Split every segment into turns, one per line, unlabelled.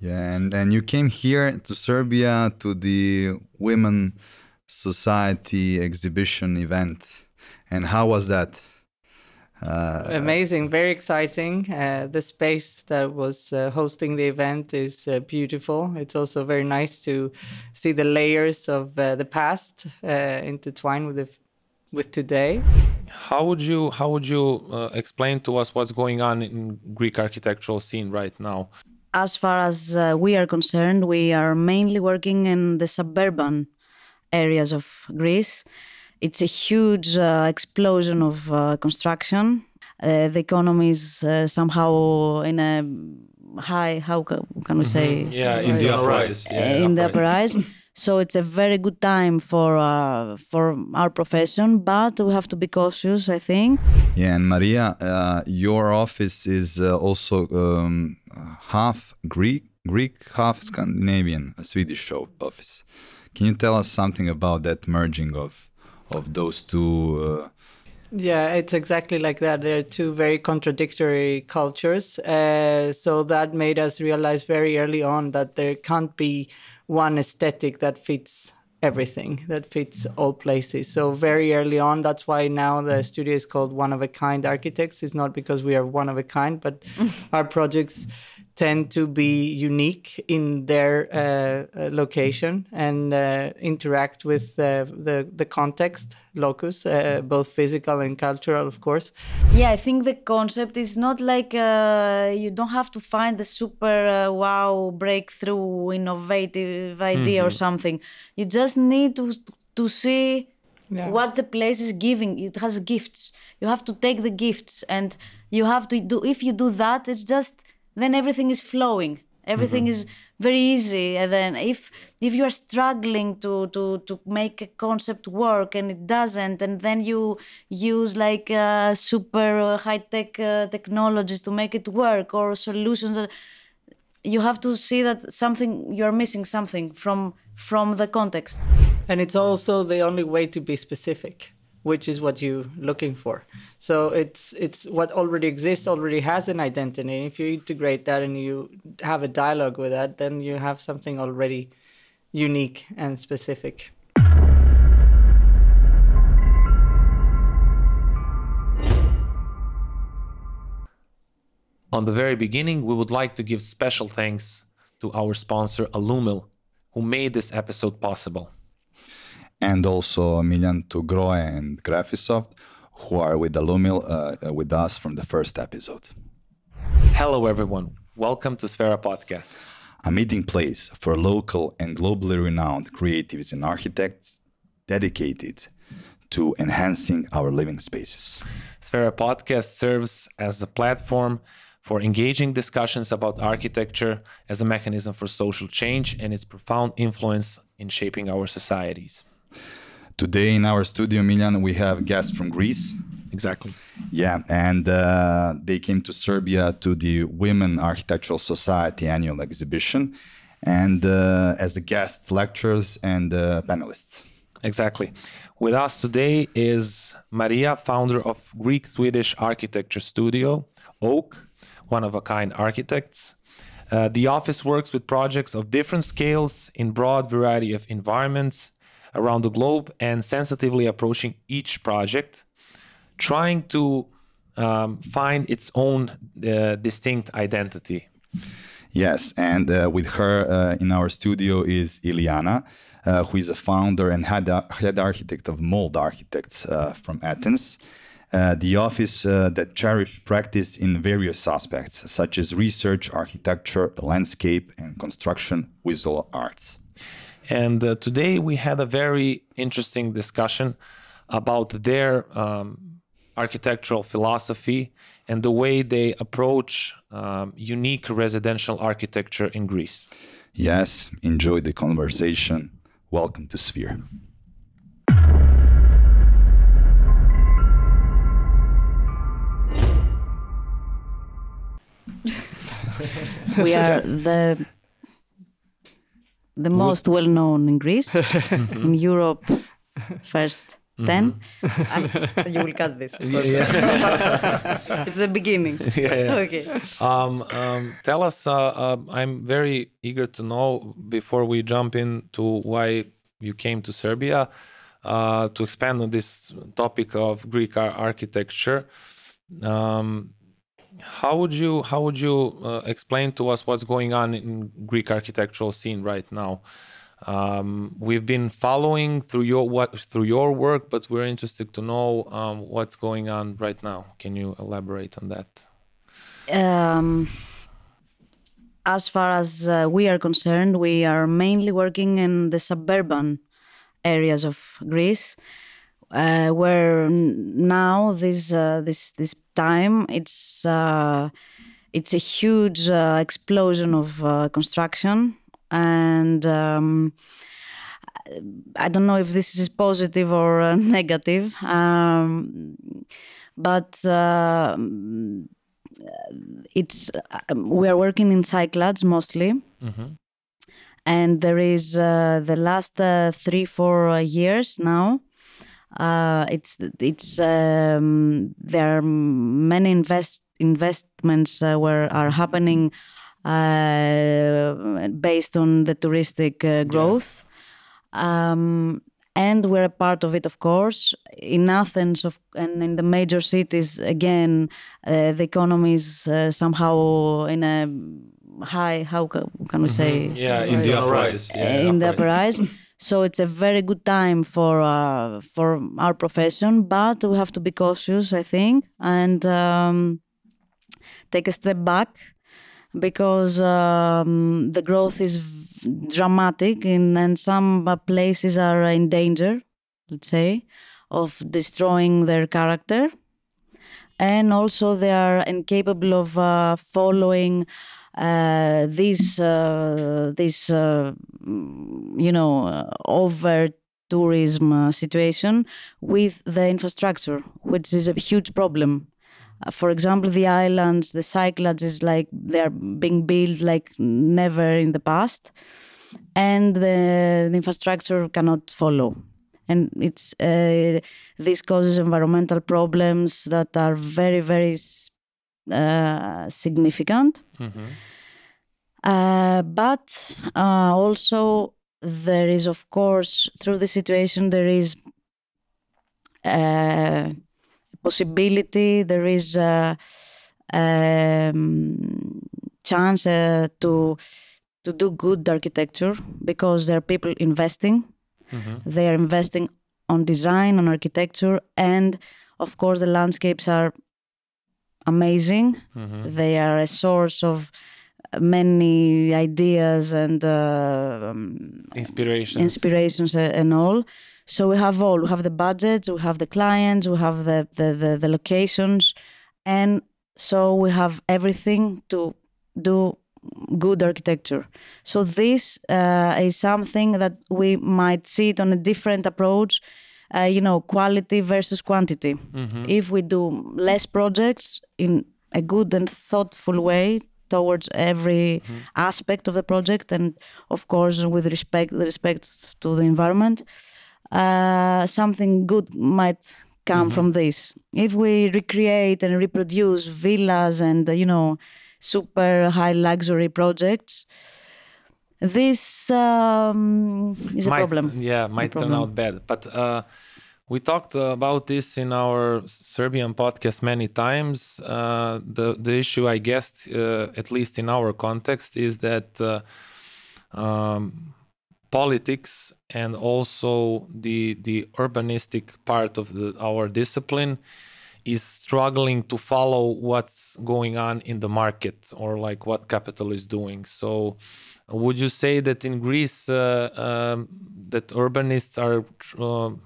Yeah, and you came here to Serbia to the Women Society exhibition event. And how was that?
Amazing, very exciting. The space that was hosting the event is beautiful. It's also very nice to see the layers of the past intertwined with today.
How would you explain to us what's going on in Greek architectural scene right now?
As far as we are concerned, we are mainly working in the suburban areas of Greece. It's a huge explosion of construction. The economy is somehow in a high, how can we say?
Yeah, in the uprise.
In the uprise. So it's a very good time for our profession, but we have to be cautious, I think.
Yeah, and Maria, your office is also half Greek, half Scandinavian, a Swedish office. Can you tell us something about that merging of those two?
Yeah, it's exactly like that. They're two very contradictory cultures. So that made us realize very early on that there can't be one aesthetic that fits everything, that fits all places. So very early on, that's why now the studio is called One of a Kind Architects. It's not because we are one of a kind, but our projects tend to be unique in their location and interact with the context, locus, both physical and cultural, of course.
Yeah, I think the concept is not like you don't have to find the super wow breakthrough innovative idea or something. You just need to see what the place is giving. It has gifts. You have to take the gifts, and you have to do. If you do that, it's just. Then everything is flowing. Everything is very easy. And then if you are struggling to make a concept work and it doesn't, and then you use like super high-tech technologies to make it work or solutions, you have to see that you're missing something from the context.
And it's also the only way to be specific, which is what you're looking for. So it's what already exists, already has an identity. And if you integrate that and you have a dialogue with that, then you have something already unique and specific.
On the very beginning, we would like to give special thanks to our sponsor, Alumil, who made this episode possible.
And also a million to Groe and Graphisoft, who are with Alumil with us from the first episode.
Hello, everyone. Welcome to Sferapodcast,
a meeting place for local and globally renowned creatives and architects dedicated to enhancing our living spaces.
Sferapodcast serves as a platform for engaging discussions about architecture as a mechanism for social change and its profound influence in shaping our societies.
Today in our studio, Miljan, we have guests from Greece.
Exactly.
Yeah, and they came to Serbia to the Women Architectural Society annual exhibition, and as a guest lecturers and panelists.
Exactly. With us today is Maria, founder of Greek-Swedish architecture studio, OOAK, One of a Kind Architects. The office works with projects of different scales in broad variety of environments around the globe and sensitively approaching each project, trying to find its own distinct identity.
Yes, and with her in our studio is Iliana, who is a founder and head architect of Mold Architects from Athens. The office that cherish practice in various aspects, such as research, architecture, landscape, and construction visual arts.
And today we had a very interesting discussion about their architectural philosophy and the way they approach unique residential architecture in Greece.
Yes, enjoy the conversation. Welcome to Sphere.
We are the most well-known in Greece, in Europe first. 10. You will cut this. Of course. It's the beginning. Okay.
Tell us, I'm very eager to know, before we jump into why you came to Serbia, to expand on this topic of Greek architecture. How would you explain to us what's going on in Greek architectural scene right now? We've been following through your work, but we're interested to know what's going on right now. Can you elaborate on that?
As far as we are concerned, we are mainly working in the suburban areas of Greece, where now this time it's a huge explosion of construction. And I don't know if this is positive or negative, but we are working in Cyclades mostly, and there is the last 3-4 years now. There are many investments are happening. Based on the touristic growth. And we're a part of it, of course. In Athens and in the major cities, again, the economy is somehow in a high, how can we say?
Yeah, in the uprise.
In the uprise. So it's a very good time for our profession, but we have to be cautious, I think, and take a step back, because the growth is dramatic and some places are in danger, let's say, of destroying their character. And also they are incapable of following this over tourism situation with the infrastructure, which is a huge problem. For example, the islands, the Cyclades is like they're being built like never in the past, and the infrastructure cannot follow, and this causes environmental problems that are very, very significant. But also there is, of course, through the situation, there is possibility, there is a chance to do good architecture, because there are people investing. They are investing on design, on architecture, and of course the landscapes are amazing. They are a source of many ideas and inspirations and all. So we have all. We have the budgets, we have the clients, we have the locations, and so we have everything to do good architecture. So this is something that we might see it on a different approach, quality versus quantity. If we do less projects in a good and thoughtful way towards every aspect of the project, and of course with respect to the environment, something good might come from this. If we recreate and reproduce villas and super high luxury projects, this is a problem.
Yeah, might turn out bad. But we talked about this in our Serbian podcast many times. The issue, I guess, at least in our context, is that politics and also the urbanistic part of our discipline is struggling to follow what's going on in the market, or like what capital is doing. So would you say that in Greece that urbanists are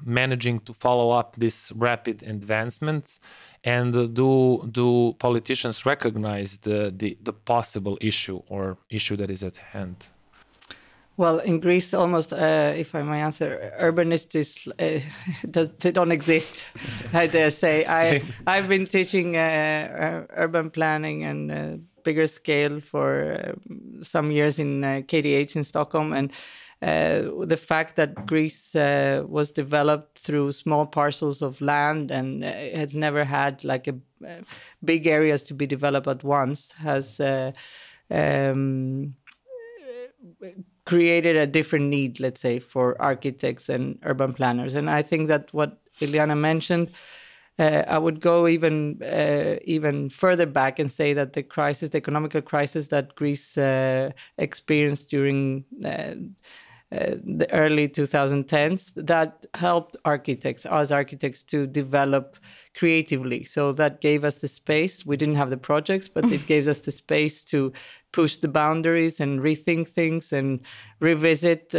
managing to follow up this rapid advancements, and do politicians recognize the possible issue that is at hand?
Well, in Greece, almost, if I may answer, urbanists they don't exist. I dare say. I've been teaching urban planning and bigger scale for some years in KTH in Stockholm, and the fact that Greece was developed through small parcels of land and has never had like big areas to be developed at once has created a different need, let's say, for architects and urban planners. And I think that what Iliana mentioned, I would go even further back and say that the economical crisis that Greece experienced during the early 2010s, that helped us architects to develop creatively. So that gave us the space. We didn't have the projects, but it gave us the space to push the boundaries and rethink things and revisit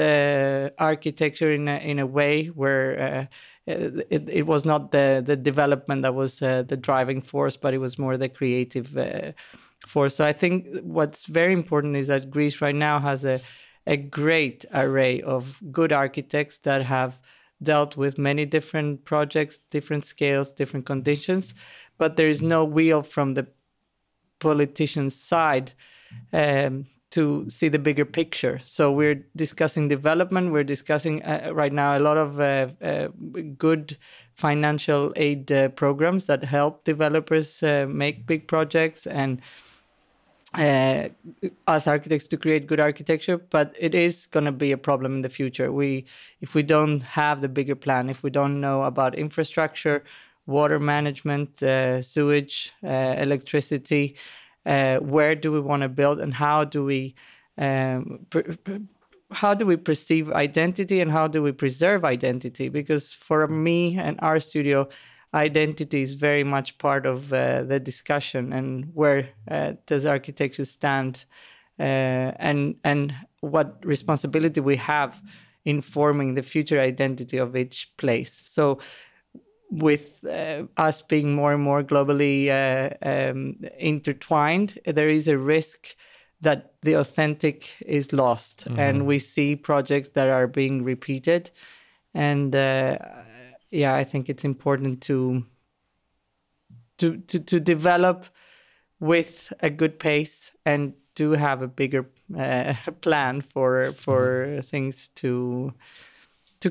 architecture in a way where it was not the development that was the driving force, but it was more the creative force. So I think what's very important is that Greece right now has a great array of good architects that have dealt with many different projects, different scales, different conditions, but there is no will from the politician's side to see the bigger picture. So we're discussing development. We're discussing right now a lot of good financial aid programs that help developers make big projects and us architects to create good architecture, but it is going to be a problem in the future. If we don't have the bigger plan, if we don't know about infrastructure, water management, sewage, electricity, where do we want to build, and how do we perceive identity, and how do we preserve identity? Because for me and our studio, identity is very much part of the discussion, and where does architecture stand, and what responsibility we have in forming the future identity of each place. So with us being more and more globally intertwined, there is a risk that the authentic is lost, and we see projects that are being repeated. And I think it's important to develop with a good pace and to have a bigger plan for things to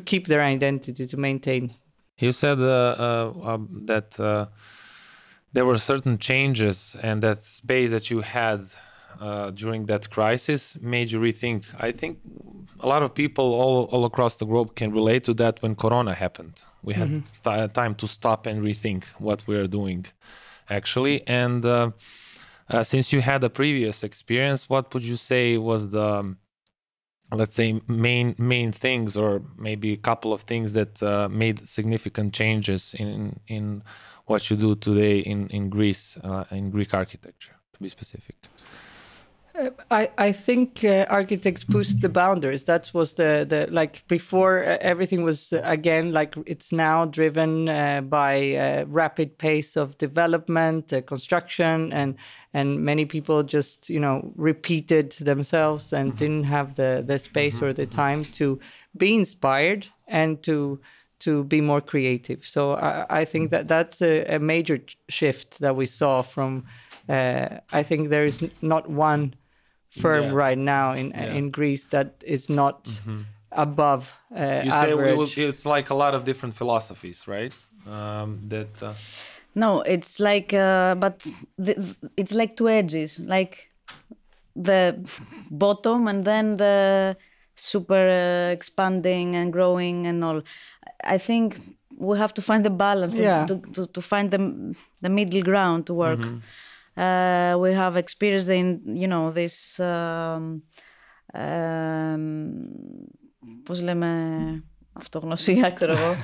keep their identity, to maintain.
You said that there were certain changes, and that space that you had during that crisis made you rethink. I think a lot of people all across the globe can relate to that. When Corona happened, we had time to stop and rethink what we are doing, actually. And since you had a previous experience, what would you say was the, let's say, main things, or maybe a couple of things that made significant changes in what you do today in Greece, in Greek architecture, to be specific?
I think architects pushed the boundaries. That was the like before, everything was again like it's now driven by rapid pace of development, construction, and many people just repeated themselves and didn't have the space or the time to be inspired and to be more creative. So I think that's a major shift that we saw from. I think there is not one firm right now in Greece that is not above average.
Say it's like a lot of different philosophies, right?
No, it's like, but it's like two edges, like the bottom and then the super expanding and growing and all. I think we have to find the balance, to find the middle ground to work. We have experienced this πώς λέμε αυτογνωσία, ξέρω εγώ.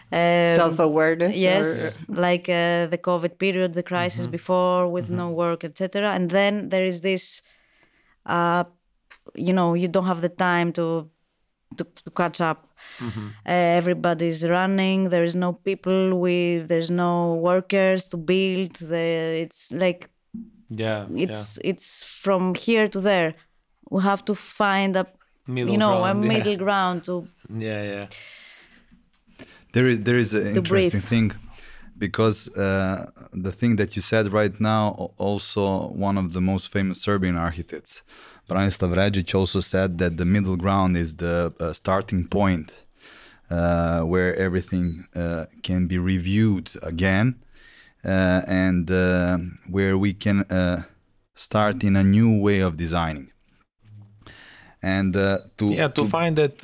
Self-awareness.
Yes, like the COVID period, the crisis before with no work, etc. And then there is this, you don't have the time to catch up. Everybody's running. There is no people there's no workers to build. It's like it's from here to there. We have to find a middle ground to.
There is an interesting thing, because the thing that you said right now, also one of the most famous Serbian architects, Branislav Rajic also said that the middle ground is the starting point where everything can be reviewed again and where we can start in a new way of designing. And
to find that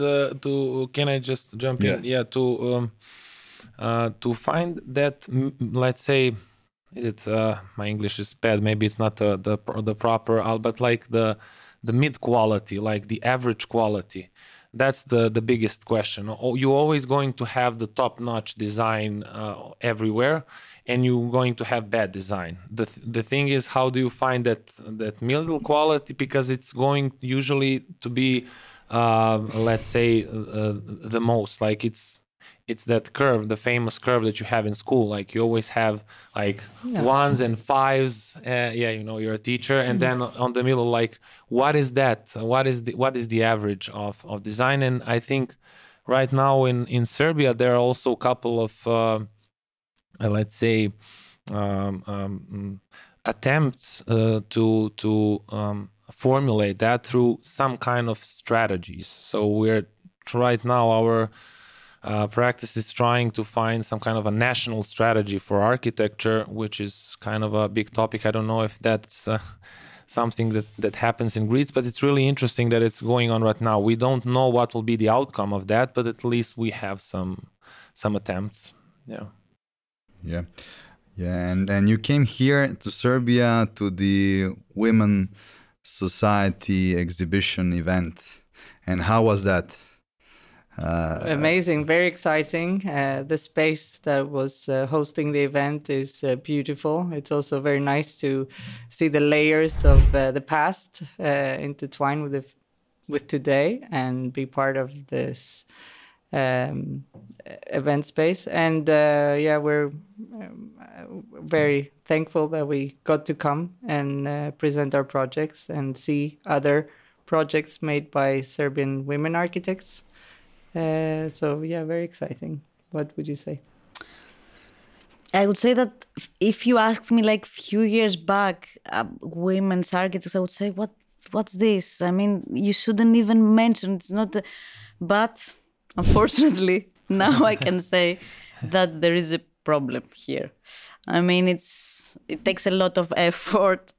can I just jump in? Yeah, to find that, let's say, is it my English is bad, maybe it's not the proper, but like the mid quality, like the average quality. That's the biggest question. You're always going to have the top-notch design everywhere, and you're going to have bad design. The thing is, how do you find that middle quality? Because it's going usually to be, let's say, the most, like it's that curve, the famous curve that you have in school. Like you always have like ones and fives. You're a teacher, and then on the middle, like what is that? What is the average of design? And I think right now in Serbia there are also a couple of let's say attempts to formulate that through some kind of strategies. So we're right now our practice is trying to find some kind of a national strategy for architecture, which is kind of a big topic. I don't know if that's something that happens in Greece, but it's really interesting that it's going on right now. We don't know what will be the outcome of that, but at least we have some attempts.
Yeah. And you came here to Serbia to the Women Society exhibition event. And how was that?
Amazing, very exciting. The space that was hosting the event is beautiful. It's also very nice to see the layers of the past intertwined with today and be part of this event space. And we're very thankful that we got to come and present our projects and see other projects made by Serbian women architects. Very exciting. What would you say?
I would say that if you asked me like few years back, women's architects, I would say, what's this? I mean, you shouldn't even mention, it's not, but unfortunately, now I can say that there is a problem here. I mean, it takes a lot of effort,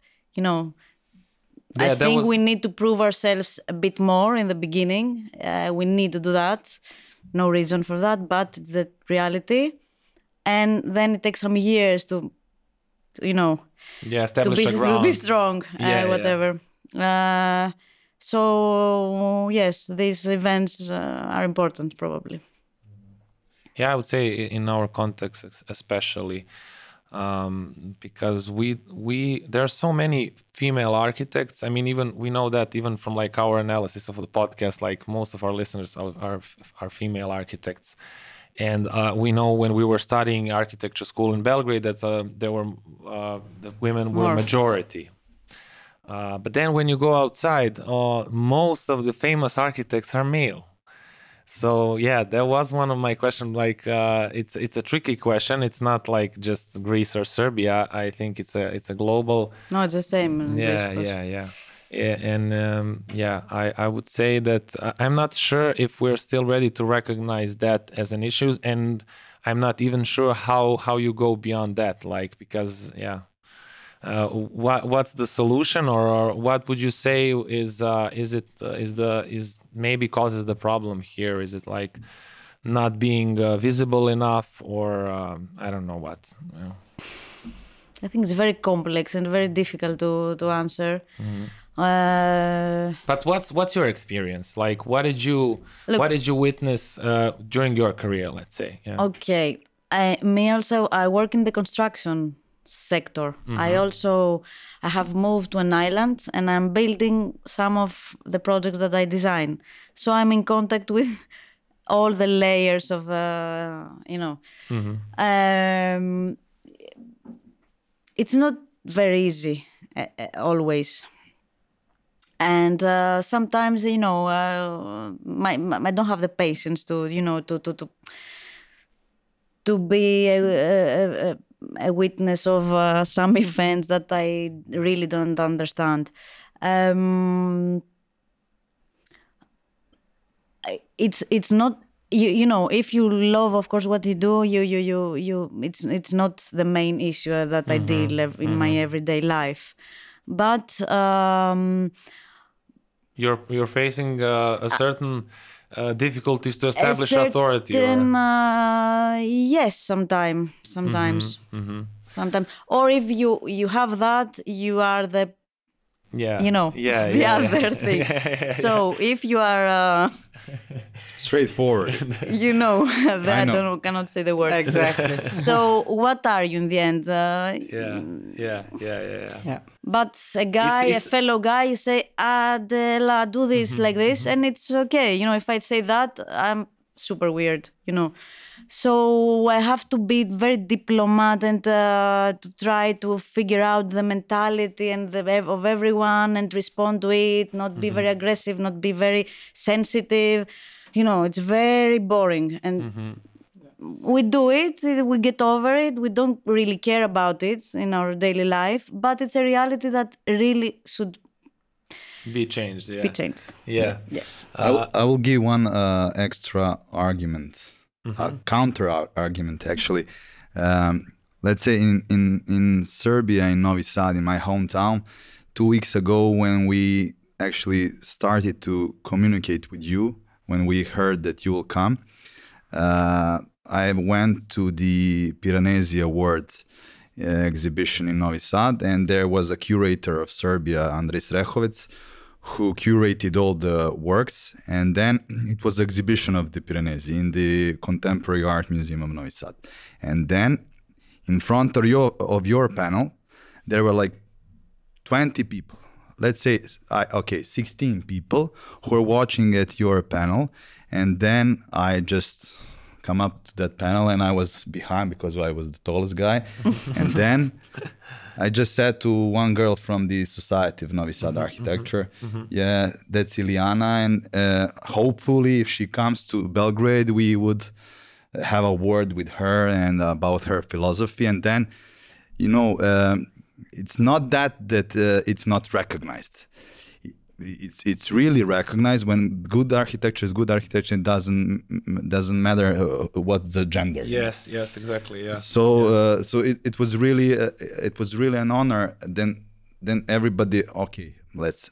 I think we need to prove ourselves a bit more in the beginning. We need to do that. No reason for that, but it's the reality. And then it takes some years to
establish
to be strong, whatever. So yes, these events are important, probably.
Yeah, I would say in our context especially. Because there are so many female architects. I mean, even we know that even from like our analysis of the podcast, like most of our listeners are female architects, and we know when we were studying architecture school in Belgrade that there were the women were majority. But then when you go outside, most of the famous architects are male. So yeah, that was one of my questions. Like, it's a tricky question. It's not like just Greece or Serbia. I think it's a global.
No, it's the same.
Yeah. And I would say that I'm not sure if we're still ready to recognize that as an issue, and I'm not even sure how you go beyond that. Like, because what's the solution, or what would you say is maybe causes the problem here? Is it like not being visible enough, or I don't know what?
I think it's very complex and very difficult to answer.
Mm-hmm. But what's your experience? Like, what did you witness during your career? Let's say. Yeah.
Okay, I work in the construction sector. Mm-hmm. I have moved to an island and I'm building some of the projects that I design. So I'm in contact with all the layers of
Mm-hmm.
It's not very easy always. And sometimes, I don't have the patience to be a witness of some events that I really don't understand. It's not, you know, if you love, of course, what you do, it's not the main issue that I deal in my everyday life. But
you're facing a certain difficulties to establish authority.
Yes, sometimes. Sometimes, or if you have that, you are the other thing. So if you are
straightforward,
I cannot say the word
exactly.
So what are you in the end?
Yeah.
But a fellow guy, you say, Adela, do this like this, and it's okay. You know, if I say that, I'm super weird, you know. So I have to be very diplomat and to try to figure out the mentality and of everyone and respond to it, not be very aggressive, not be very sensitive. You know, it's very boring. And we do it, we get over it, we don't really care about it in our daily life, but it's a reality that really should
be changed.
Be changed.
Yeah.
Yes.
I will give one extra argument. A counter argument, actually. Let's say in Serbia, in Novi Sad, in my hometown, 2 weeks ago, when we actually started to communicate with you, when we heard that you will come, I went to the Piranesi Award exhibition in Novi Sad, and there was a curator of Serbia, Andrej Srehovec, who curated all the works, and then it was exhibition of the Piranesi in the Contemporary Art Museum of Novi Sad. And then in front of your panel, there were like 20 people. Let's say, 16 people who were watching at your panel. And then I just come up to that panel, and I was behind because I was the tallest guy. And then I just said to one girl from the Society of Novi Sad Architecture, yeah, that's Iliana, and hopefully if she comes to Belgrade, we would have a word with her and about her philosophy. And then, you know, it's not that it's not recognized. It's really recognized. When good architecture is good architecture. It doesn't matter what's the gender.
Yes, exactly. Yeah.
So it was really an honor. Then everybody,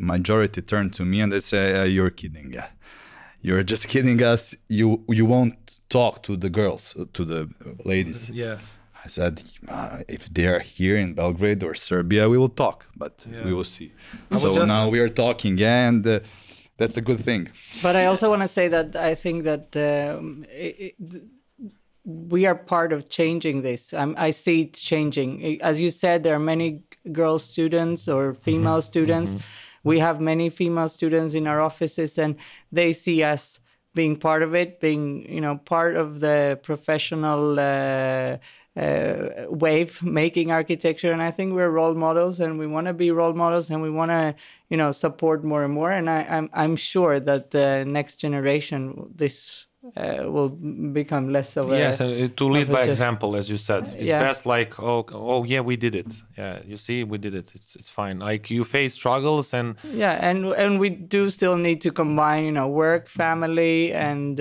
majority turned to me and they say, "You're kidding, yeah, you're just kidding us. You won't talk to the girls, to the ladies."
Yes.
I said, if they are here in Belgrade or Serbia, we will talk, but we will see. So now we are talking, and that's a good thing.
But I also want to say that I think that we are part of changing this. I see it changing. As you said, there are many girl students or female students. We have many female students in our offices, and they see us being part of it, being, you know, part of the professional wave making architecture. And I think we're role models, and we want to be role models, and we want to, you know, support more and more. And I'm sure that the next generation, this will become less of a...
Yes, and to lead by example, as you said. It's best like, oh yeah, we did it. Yeah, you see, we did it. It's fine. Like, you face struggles and...
Yeah, and we do still need to combine, you know, work, family, and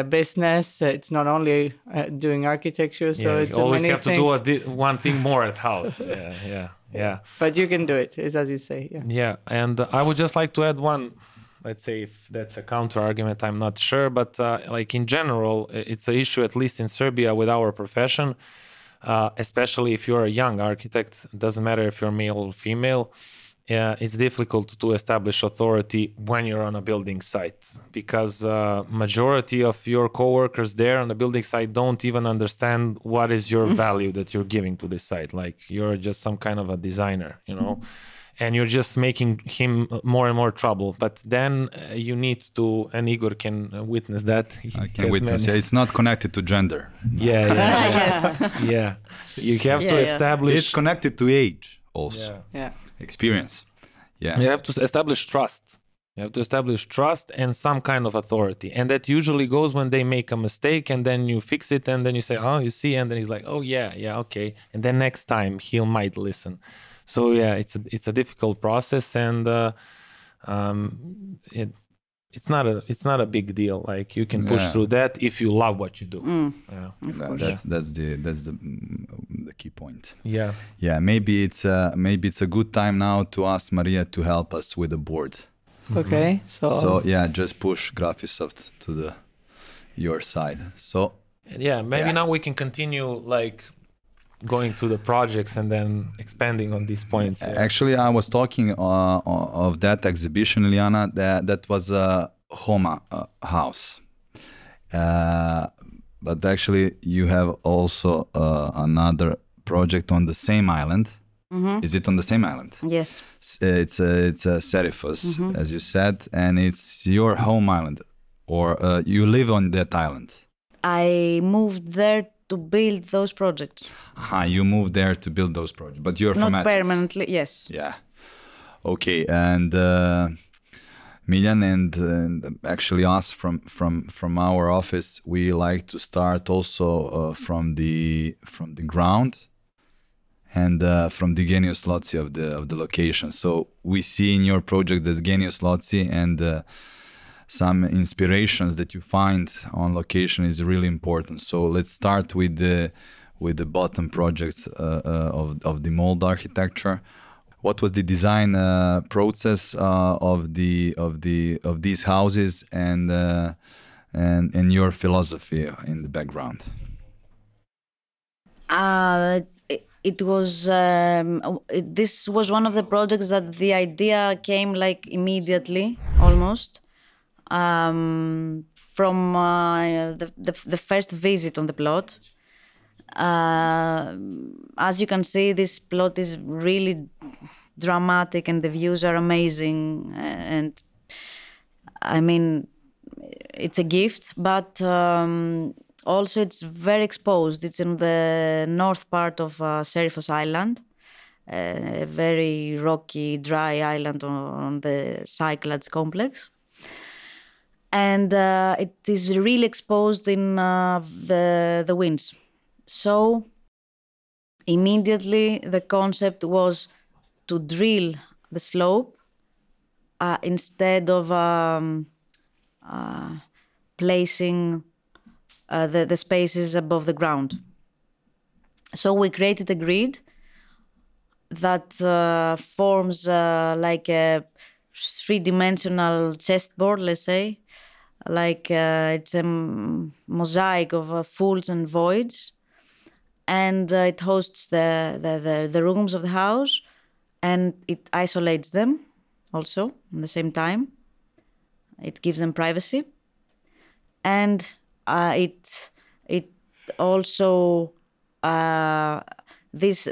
business. It's not only doing architecture, so it's
you always
many
have
things.
To do one thing more at house. Yeah.
But you can do it, is as you say.
Yeah, and I would just like to add one. Let's say if that's a counter argument, I'm not sure, but like in general, it's an issue, at least in Serbia, with our profession, especially if you're a young architect. It doesn't matter if you're male or female. It's difficult to establish authority when you're on a building site, because majority of your coworkers there on the building site don't even understand what is your value that you're giving to this site. Like, you're just some kind of a designer, you know, and you're just making him more and more trouble. But then you need to, and Igor can witness that.
I can witness. Yeah, it's not connected to gender.
Yeah. You have to establish.
It's connected to age also.
Yeah.
Experience. Yeah.
You have to establish trust. You have to establish trust and some kind of authority. And that usually goes when they make a mistake, and then you fix it, and then you say, oh, you see, and then he's like, oh, yeah, okay. And then next time he might listen. So yeah, it's a difficult process, and it's not a big deal. Like you can push through that if you love what you do.
That's the key point.
Yeah.
Yeah, maybe it's a good time now to ask Maria to help us with the board.
Okay,
So yeah, just push Graphisoft to your side. So
yeah, maybe now we can continue like going through the projects and then expanding on these points. Yeah.
Actually, I was talking of that exhibition, Iliana. That was a Homa house. But actually, you have also another project on the same island. Is it on the same island?
Yes.
It's Seriphos, as you said, and it's your home island, or you live on that island.
I moved there to build those projects.
You moved there to build those projects, but you're from
Not
Athens.
permanently, yes.
Yeah. Okay, and Miljan and actually us from our office, we like to start also from the ground and from the genius loci of the location. So we see in your project the genius loci and some inspirations that you find on location is really important. So let's start with the bottom projects of the mold architecture. What was the design process of these houses and your philosophy in the background?
It was this was one of the projects that the idea came like immediately, almost from the first visit on the plot. As you can see, this plot is really dramatic and the views are amazing, and I mean it's a gift, but also it's very exposed. It's in the north part of Seriphos Island, a very rocky, dry island on the Cyclades complex. And it is really exposed in the winds. So immediately the concept was to drill the slope instead of placing the spaces above the ground. So we created a grid that forms like a three-dimensional chessboard, let's say. Like it's a mosaic of fulls and voids. And it hosts the rooms of the house, and it isolates them also at the same time. It gives them privacy. And it also this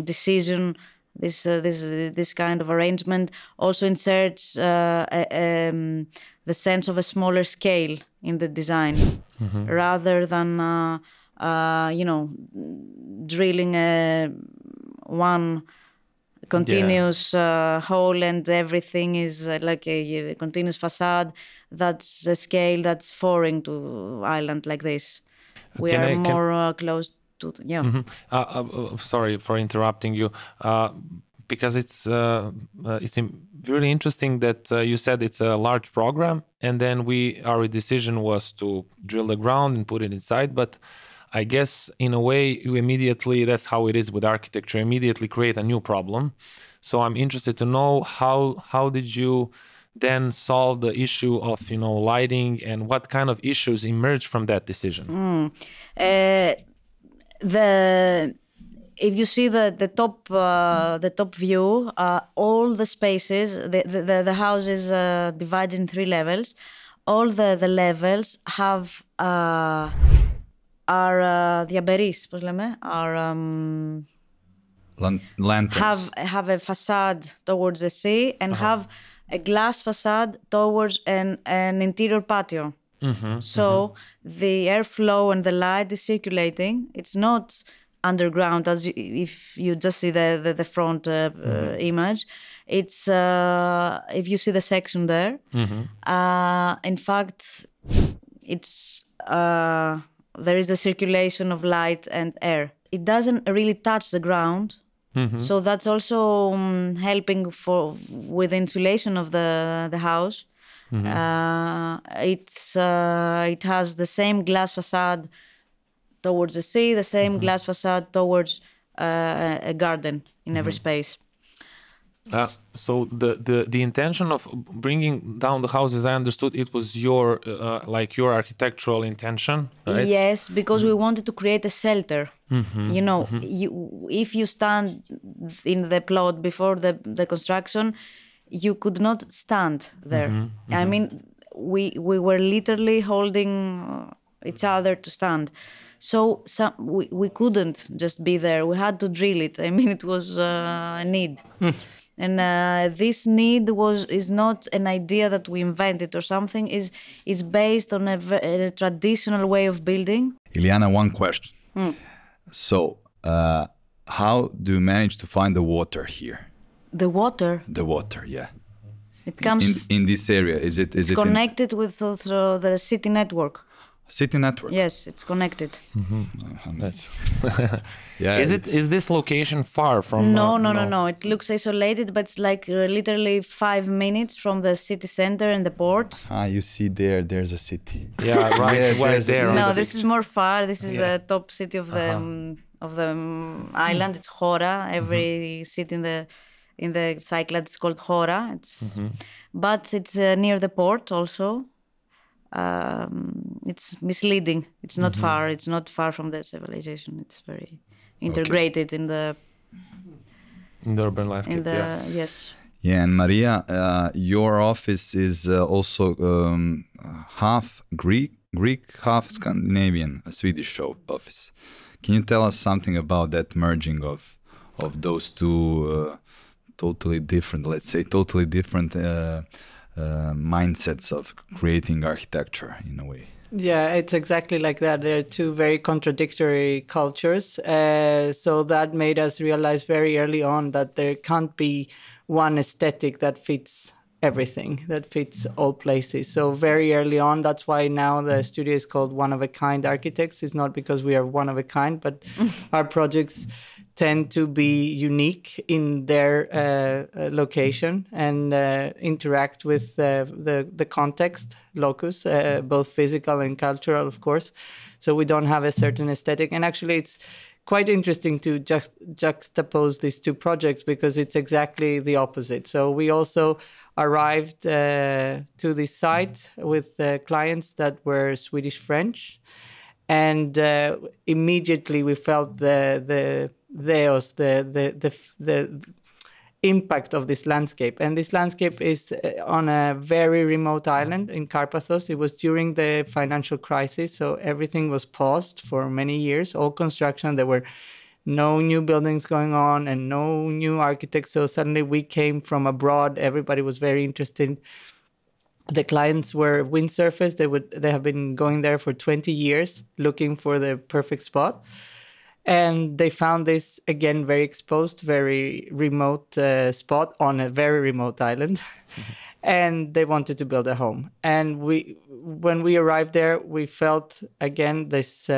decision, this kind of arrangement also inserts the sense of a smaller scale in the design, rather than drilling one continuous hole and everything is like a continuous facade. That's a scale that's foreign to island like this. We are more close to
sorry for interrupting you, because it's really interesting that you said it's a large program, and then our decision was to drill the ground and put it inside. But I guess in a way you immediately, that's how it is with architecture, immediately create a new problem. So I'm interested to know how did you then solve the issue of lighting, and what kind of issues emerged from that decision?
If you see the top view, all the spaces, the house is divided in 3 levels. All the levels have are διαμπερείς, πώς λέμε, are
lanterns.
Have a facade towards the sea and have a glass facade towards an interior patio. So the airflow and the light is circulating. It's not underground as if you just see the front image. It's if you see the section there. In fact, it's there is a circulation of light and air. It doesn't really touch the ground. So that's also helping with insulation of the house. It has the same glass facade towards the sea, the same glass facade towards a garden in every space.
So the intention of bringing down the house, as I understood, it was your your architectural intention, right?
Yes, because we wanted to create a shelter. You know, if you stand in the plot before the construction, you could not stand there. I mean, we were literally holding each other to stand. So we couldn't just be there. We had to drill it. I mean, it was a need. And this need is not an idea that we invented or something. Is based on a traditional way of building.
Iliana, one question. So, how do you manage to find the water here?
The water.
The water, yeah.
It comes
in this area. Is it
connected through the city network?
City network.
Yes, it's connected.
That's
yeah.
Is this location far from?
No. It looks isolated, but it's like literally 5 minutes from the city center and the port.
You see there's a city.
Yeah, right.
Right there.
No, this is more far. This is the top city of the island. It's Hora. Every city in the Cyclades is called Hora. But it's near the port also. It's misleading. It's not far. It's not far from the civilization. It's very integrated in the
urban landscape.
Yes.
Yeah, and Maria, your office is also half Greek, half Scandinavian, a Swedish office. Can you tell us something about that merging of those two totally different mindsets of creating architecture in a way?
Yeah, it's exactly like that. They're two very contradictory cultures. So that made us realize very early on that there can't be one aesthetic that fits everything, that fits all places. So very early on, that's why now the studio is called One of a Kind Architects. It's not because we are one of a kind, but our projects tend to be unique in their location and interact with the context, locus, both physical and cultural, of course. So we don't have a certain aesthetic. And actually, it's quite interesting to juxtapose these two projects because it's exactly the opposite. So we also arrived to this site with clients that were Swedish-French. And immediately we felt the impact of this landscape. And this landscape is on a very remote island in Carpathos. It was during the financial crisis, so everything was paused for many years, all construction. There were no new buildings going on and no new architects. So suddenly we came from abroad. Everybody was very interested. The clients were windsurfers. They have been going there for 20 years looking for the perfect spot. And they found this, again, very exposed, very remote spot on a very remote island. And they wanted to build a home. And when we arrived there, we felt, again, this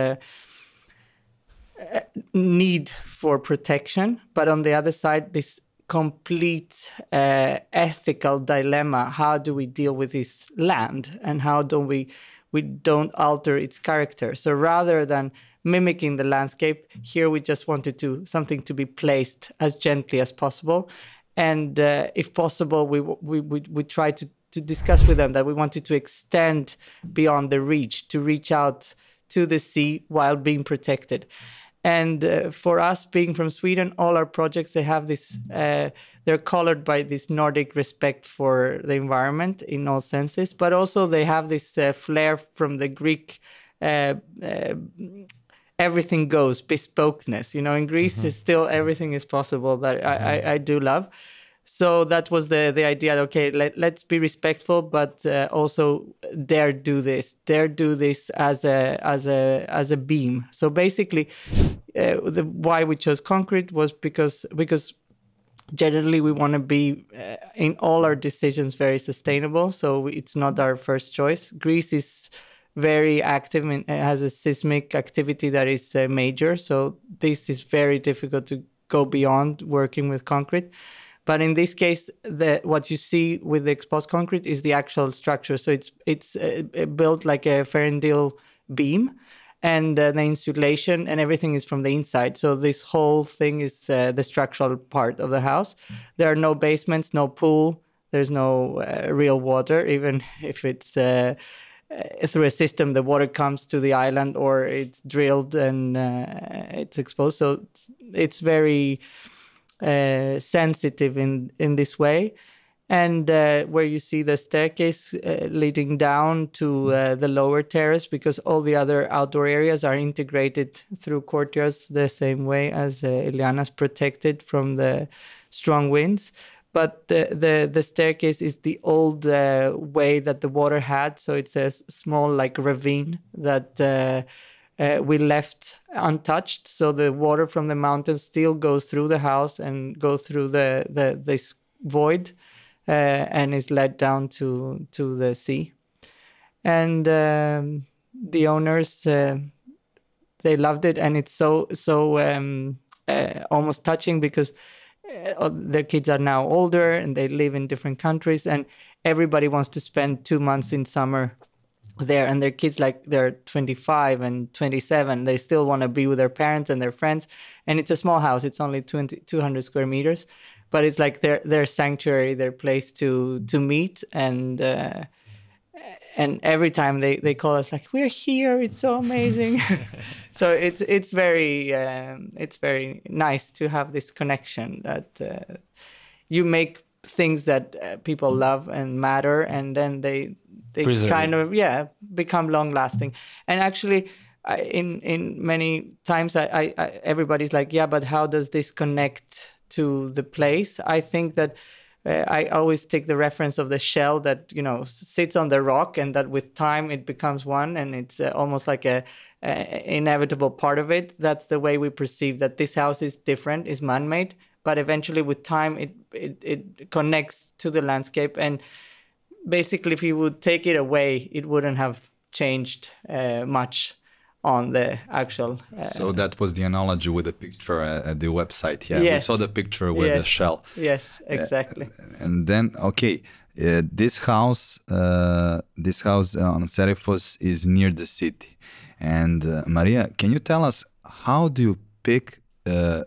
need for protection. But on the other side, this complete ethical dilemma. How do we deal with this land? And how do we don't alter its character? So rather than mimicking the landscape, here we just wanted something to be placed as gently as possible. And if possible, we tried to discuss with them that we wanted to extend beyond the reach, to reach out to the sea while being protected. And for us, being from Sweden, all our projects, they have this, they're colored by this Nordic respect for the environment in all senses, but also they have this flair from the Greek everything goes, bespokeness. You know, in Greece, is still everything is possible that I do love. So that was the idea. Okay, let's be respectful, but also dare do this as a beam. So basically, why we chose concrete was because generally we want to be in all our decisions very sustainable. So it's not our first choice. Greece is very active and has a seismic activity that is major. So this is very difficult go beyond working with concrete. But in this case, what you see with the exposed concrete is the actual structure. So it's built like a Ferrandil beam, and the insulation and everything is from the inside. So this whole thing is the structural part of the house. There are no basements, no pool. There's no real water, even if it's through a system, the water comes to the island or it's drilled and it's exposed. So it's very sensitive in this way. And where you see the staircase leading down to the lower terrace, because all the other outdoor areas are integrated through courtyards the same way as Iliana's protected from the strong winds. But the staircase is the old way that the water had. So it's a small like ravine that we left untouched. So the water from the mountains still goes through the house and goes through this void and is led down to the sea. And the owners, they loved it. And it's so almost touching because their kids are now older and they live in different countries, and everybody wants to spend 2 months in summer there, and their kids, like, they're 25 and 27, they still want to be with their parents and their friends. And it's a small house, it's only 200 square meters, but it's like their sanctuary, their place to meet. And every time they call us, like, we're here, it's so amazing. So it's very nice to have this connection that you make things that people love and matter, and then they kind of become long lasting. And actually, in many times, I everybody's like, yeah, but how does this connect to the place? I think that I always take the reference of the shell that, sits on the rock, and that with time it becomes one, and it's almost like a inevitable part of it. That's the way we perceive that this house is different, is man-made, but eventually with time it connects to the landscape. And basically, if you would take it away, it wouldn't have changed much on the actual...
So that was the analogy with the picture at the website. Yeah,
yes.
We saw the picture with the shell.
Yes, exactly.
And then, this house on Serifos is near the city. And Maria, can you tell us, how do you pick the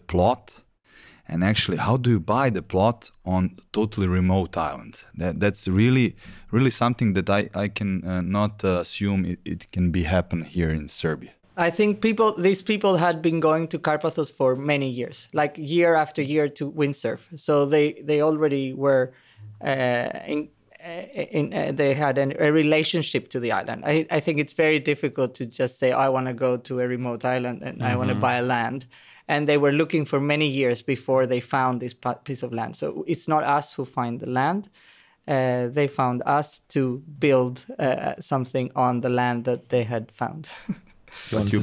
plot? And actually, how do you buy the plot on totally remote island? That's really, really something that I can not assume it can be happen here in Serbia.
I think these people had been going to Karpathos for many years, like year after year, to windsurf. So they already were they had a relationship to the island. I think it's very difficult to just say, I want to go to a remote island and I want to buy land. And they were looking for many years before they found this piece of land. So it's not us who find the land. They found us to build something on the land that they had found.
But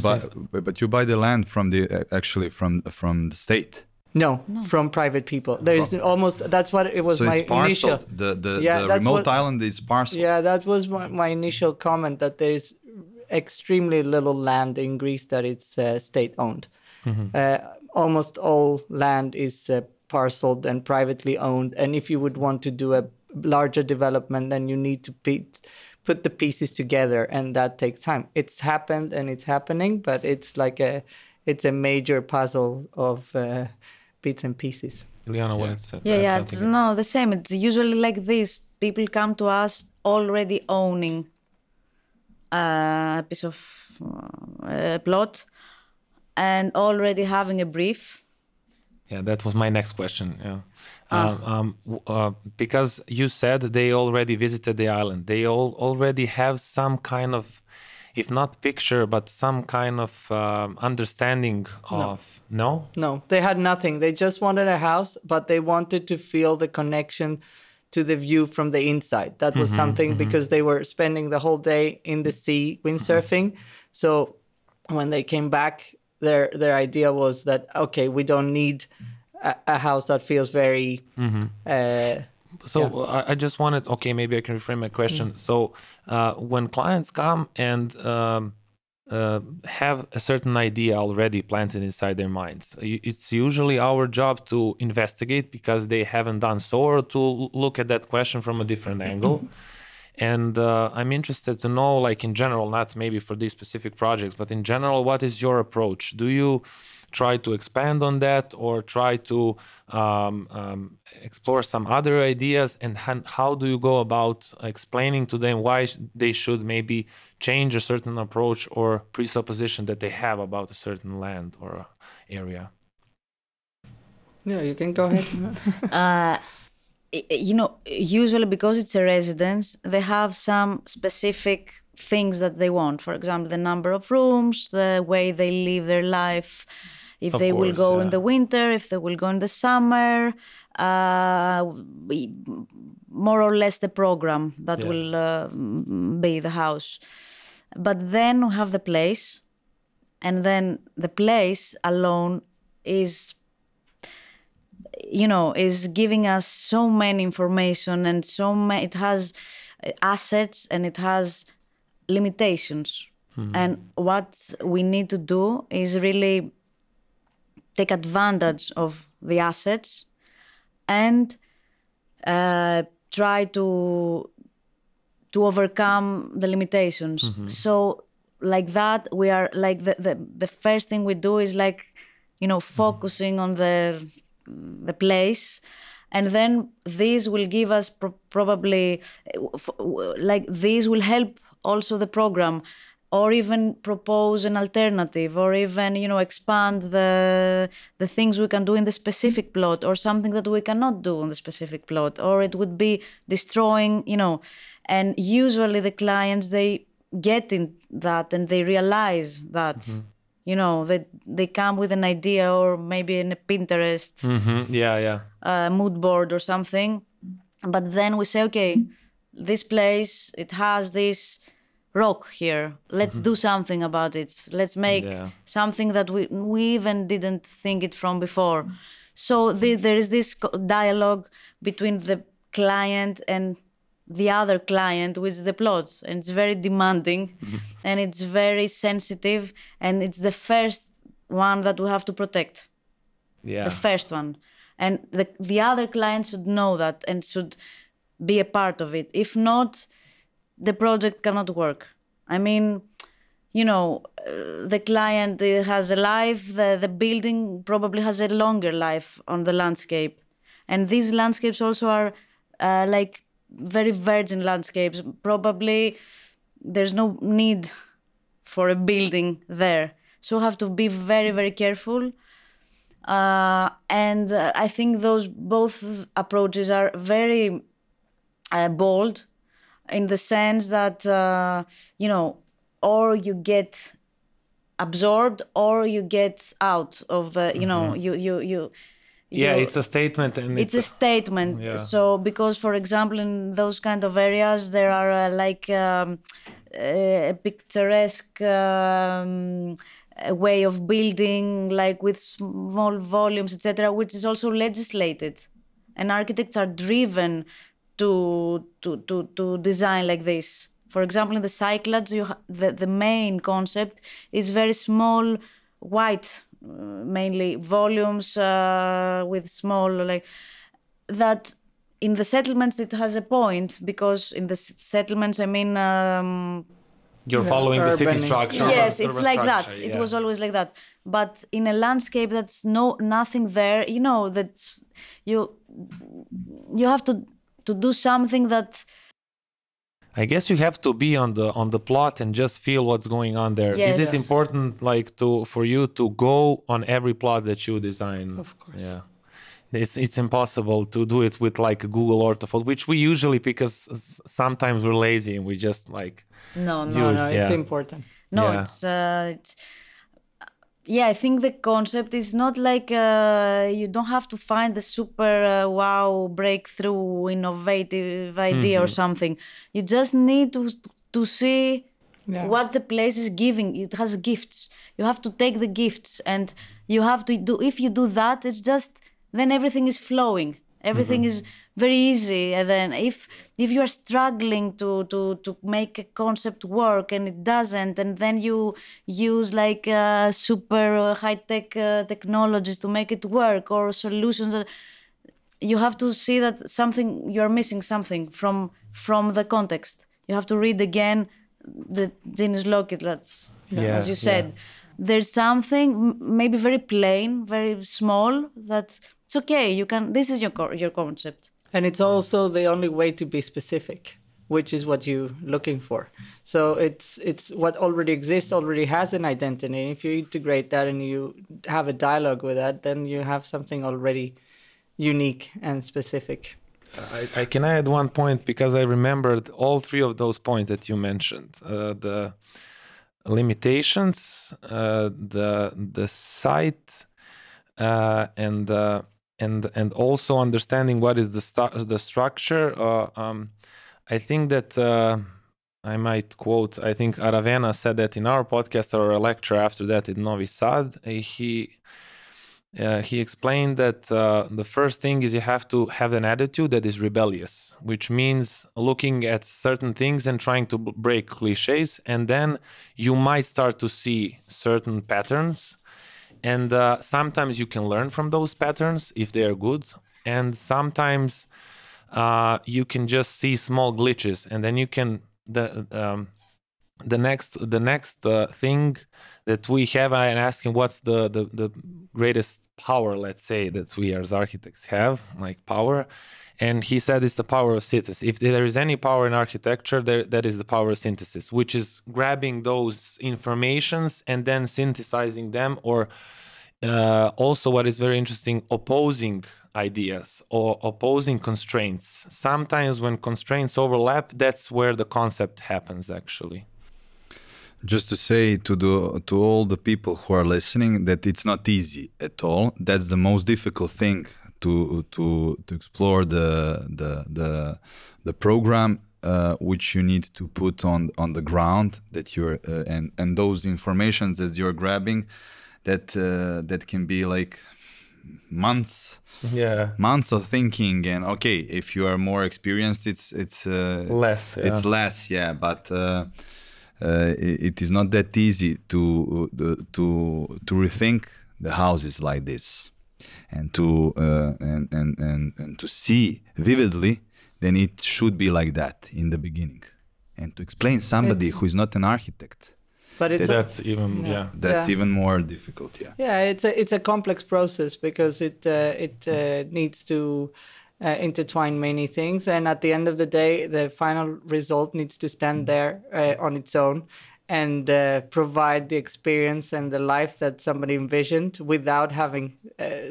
you buy the land from from the state.
No, from private people. There is that's what it was. So my initial.
The remote island is parceled.
Yeah, that was my initial comment, that there is extremely little land in Greece that it's state owned. Almost all land is parceled and privately owned, and if you would want to do a larger development, then you need to put the pieces together, and that takes time. It's happened and it's happening, but it's like it's a major puzzle of bits and pieces.
Iliana,
it's the same. It's usually like this. People come to us already owning a piece of plot, and already having a brief.
Yeah, that was my next question. Because you said they already visited the island. They already have some kind of, if not picture, but some kind of understanding of... No?
No, they had nothing. They just wanted a house, but they wanted to feel the connection to the view from the inside. That was something, because they were spending the whole day in the sea windsurfing. So when they came back, their idea was that, okay, we don't need a house that feels very...
I just wanted, maybe I can reframe my question. So when clients come and have a certain idea already planted inside their minds. It's usually our job to investigate because they haven't done so, or to look at that question from a different angle. And I'm interested to know, like in general, not maybe for these specific projects, but in general, what is your approach? Do you try to expand on that, or try to explore some other ideas? And how do you go about explaining to them why they should maybe change a certain approach or presupposition that they have about a certain land or area?
Yeah, you can go ahead.
Usually because it's a residence, they have some specific things that they want. For example, the number of rooms, the way they live their life, if they will go in the winter, if they will go in the summer, more or less the program that will be the house. But then we have the place, and then the place alone is giving us so many information, and it has assets and it has limitations. And what we need to do is really take advantage of the assets and try to overcome the limitations. So like that, we are like the first thing we do is like, focusing on the place, and then this will give us probably like this will help also the program, or even propose an alternative, or even expand the things we can do in the specific plot, or something that we cannot do on the specific plot, or it would be destroying, and usually the clients, they get in that and they realize that they come with an idea, or maybe in a Pinterest mood board or something. But then we say, okay, this place, it has this rock here. Let's do something about it. Let's make something that we even didn't think it from before. So there is this dialogue between the client and the other client with the plots, and it's very demanding and it's very sensitive, and it's the first one that we have to protect. The first one. And the other client should know that and should be a part of it. If not, the project cannot work. I mean, the client has a life, the building probably has a longer life on the landscape. And these landscapes also are like very virgin landscapes. Probably there's no need for a building there. So we have to be very, very careful. And I think both approaches are very bold, in the sense that, or you get absorbed or you get out of the,
it's a statement. And
it's a statement. Yeah. So because, for example, in those kind of areas, there are a picturesque way of building, like with small volumes, etc., which is also legislated. And architects are driven to design like this. For example, in the Cyclades, the main concept is very small, white, mainly volumes with small, like that. In the settlements, it has a point, because in the settlements, I mean,
you're following the city structure.
Yes, it's like that. Yeah. It was always like that. But in a landscape that's nothing there, that you have to do something that.
I guess you have to be on the plot and just feel what's going on there. Yes. Is it important, like, for you to go on every plot that you design?
Of course.
Yeah. It's impossible to do it with like Google Orthophoto, which we usually, because sometimes we're lazy and we just like.
No, it's important.
No, it's. Yeah, I think the concept is not like you don't have to find the super wow breakthrough innovative idea or something. You just need to see what the place is giving. It has gifts. You have to take the gifts, and you have to do. If you do that, it's just then everything is flowing. Everything is very easy. And then if you are struggling to make a concept work and it doesn't, and then you use like super high-tech technologies to make it work, or solutions, you have to see that you're missing something from the context. You have to read again the genius logic, as you said. There's something maybe very plain, very small, that it's okay. This is your concept.
And it's also the only way to be specific, which is what you're looking for. So it's what already exists, already has an identity. If you integrate that and you have a dialogue with that, then you have something already unique and specific.
I can add one point, because I remembered all three of those points that you mentioned: the limitations, the site, and also understanding what is the structure. I think that I might quote. I think Aravena said that in our podcast or a lecture after that in Novi Sad. He explained that the first thing is you have to have an attitude that is rebellious, which means looking at certain things and trying to break cliches, and then you might start to see certain patterns, and sometimes you can learn from those patterns if they are good, and sometimes you can just see small glitches, and then you can the next thing that we have, I'm asking what's the greatest power, let's say, that we as architects have, like power. And he said it's the power of synthesis. If there is any power in architecture, that is the power of synthesis, which is grabbing those informations and then synthesizing them, or also what is very interesting, opposing ideas or opposing constraints. Sometimes when constraints overlap, that's where the concept happens, actually.
Just to say to all the people who are listening that it's not easy at all. That's the most difficult thing to explore the program, which you need to put on the ground, that you're and those informations that you're grabbing, that can be like months of thinking. And okay, if you are more experienced, it's
less.
It's less, but it is not that easy to rethink the houses like this, and to see vividly. Then it should be like that in the beginning, and to explain somebody who is not an architect.
But
that's
even more difficult.
It's a complex process, because it needs to intertwine many things, and at the end of the day, the final result needs to stand there on its own and provide the experience and the life that somebody envisioned, without having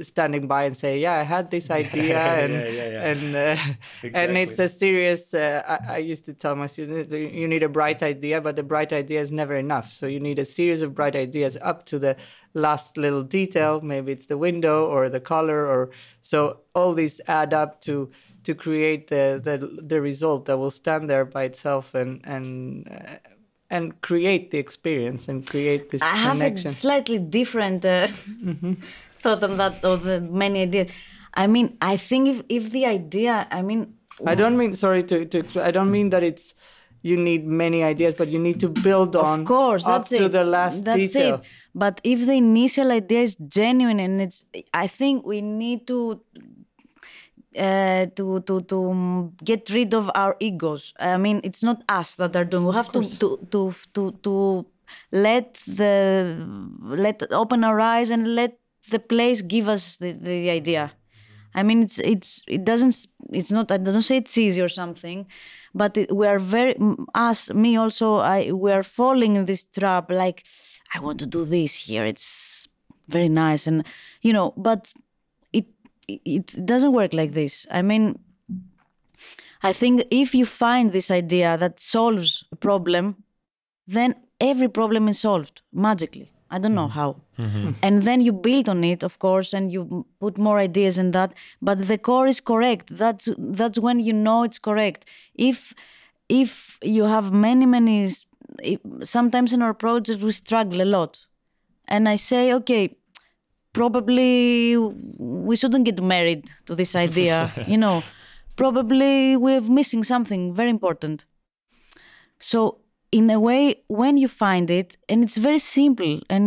standing by and say, I had this idea. And it's a serious, I used to tell my students, you need a bright idea, but a bright idea is never enough. So you need a series of bright ideas up to the last little detail. Maybe it's the window or the color, or so all these add up to create the result that will stand there by itself and create the experience and create this connection.
I have a slightly different thought on that, of the many ideas. I mean, I think if the idea, I don't mean,
I don't mean that it's, you need many ideas, but you need to build on,
of course,
up to the last detail.
It. But if the initial idea is genuine, and I think we need to get rid of our egos. I mean, it's not us that are doing. We have to let open our eyes and let the place give us the idea. I mean, it doesn't. It's not. I don't say it's easy or something, but we are me also. We are falling in this trap. Like, I want to do this here. It's very nice, and but it doesn't work like this. I mean, I think if you find this idea that solves a problem, then every problem is solved magically. I don't know how. Mm-hmm. And then you build on it, of course, and you put more ideas in that. But the core is correct. That's when you know it's correct. If you have many, sometimes in our project we struggle a lot. And I say, okay, probably we shouldn't get married to this idea, probably we're missing something very important. So in a way, when you find it, and it's very simple, and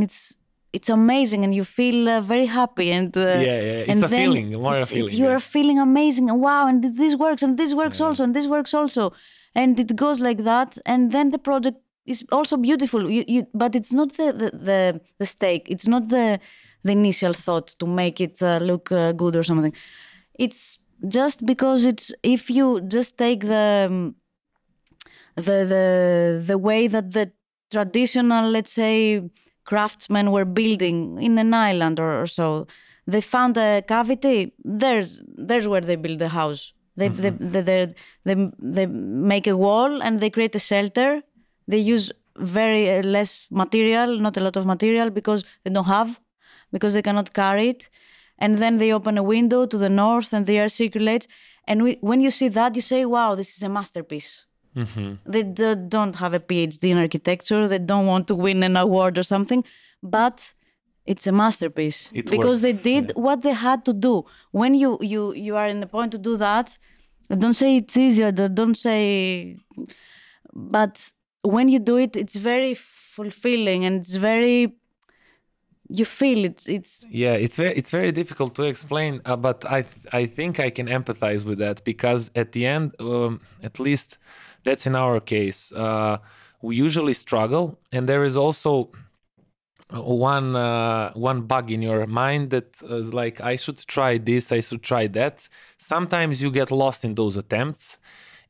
it's amazing, and you feel very happy, and
it's
and
a feeling, more a feeling.
You're feeling amazing, and wow, and this works, and this works also, and this works also, and it goes like that, and then the project is also beautiful. But it's not the stake. It's not the initial thought to make it look good or something. It's just because if you just take the way that the traditional, let's say, craftsmen were building in an island or so, they found a cavity. There's where they build the house. They make a wall and they create a shelter. They use very less material, not a lot of material, because they cannot carry it. And then they open a window to the north and the air circulates. And when you see that, you say, wow, this is a masterpiece. They don't have a PhD in architecture. They don't want to win an award or something, but it's a masterpiece because they did what they had to do. When you are in the point to do that, don't say it's easier. Don't say, but when you do it, it's very fulfilling and it's very. You feel it.
It's very difficult to explain, but I think I can empathize with that because at the end, at least that's in our case, we usually struggle, and there is also one bug in your mind that is like, I should try this, I should try that. Sometimes you get lost in those attempts,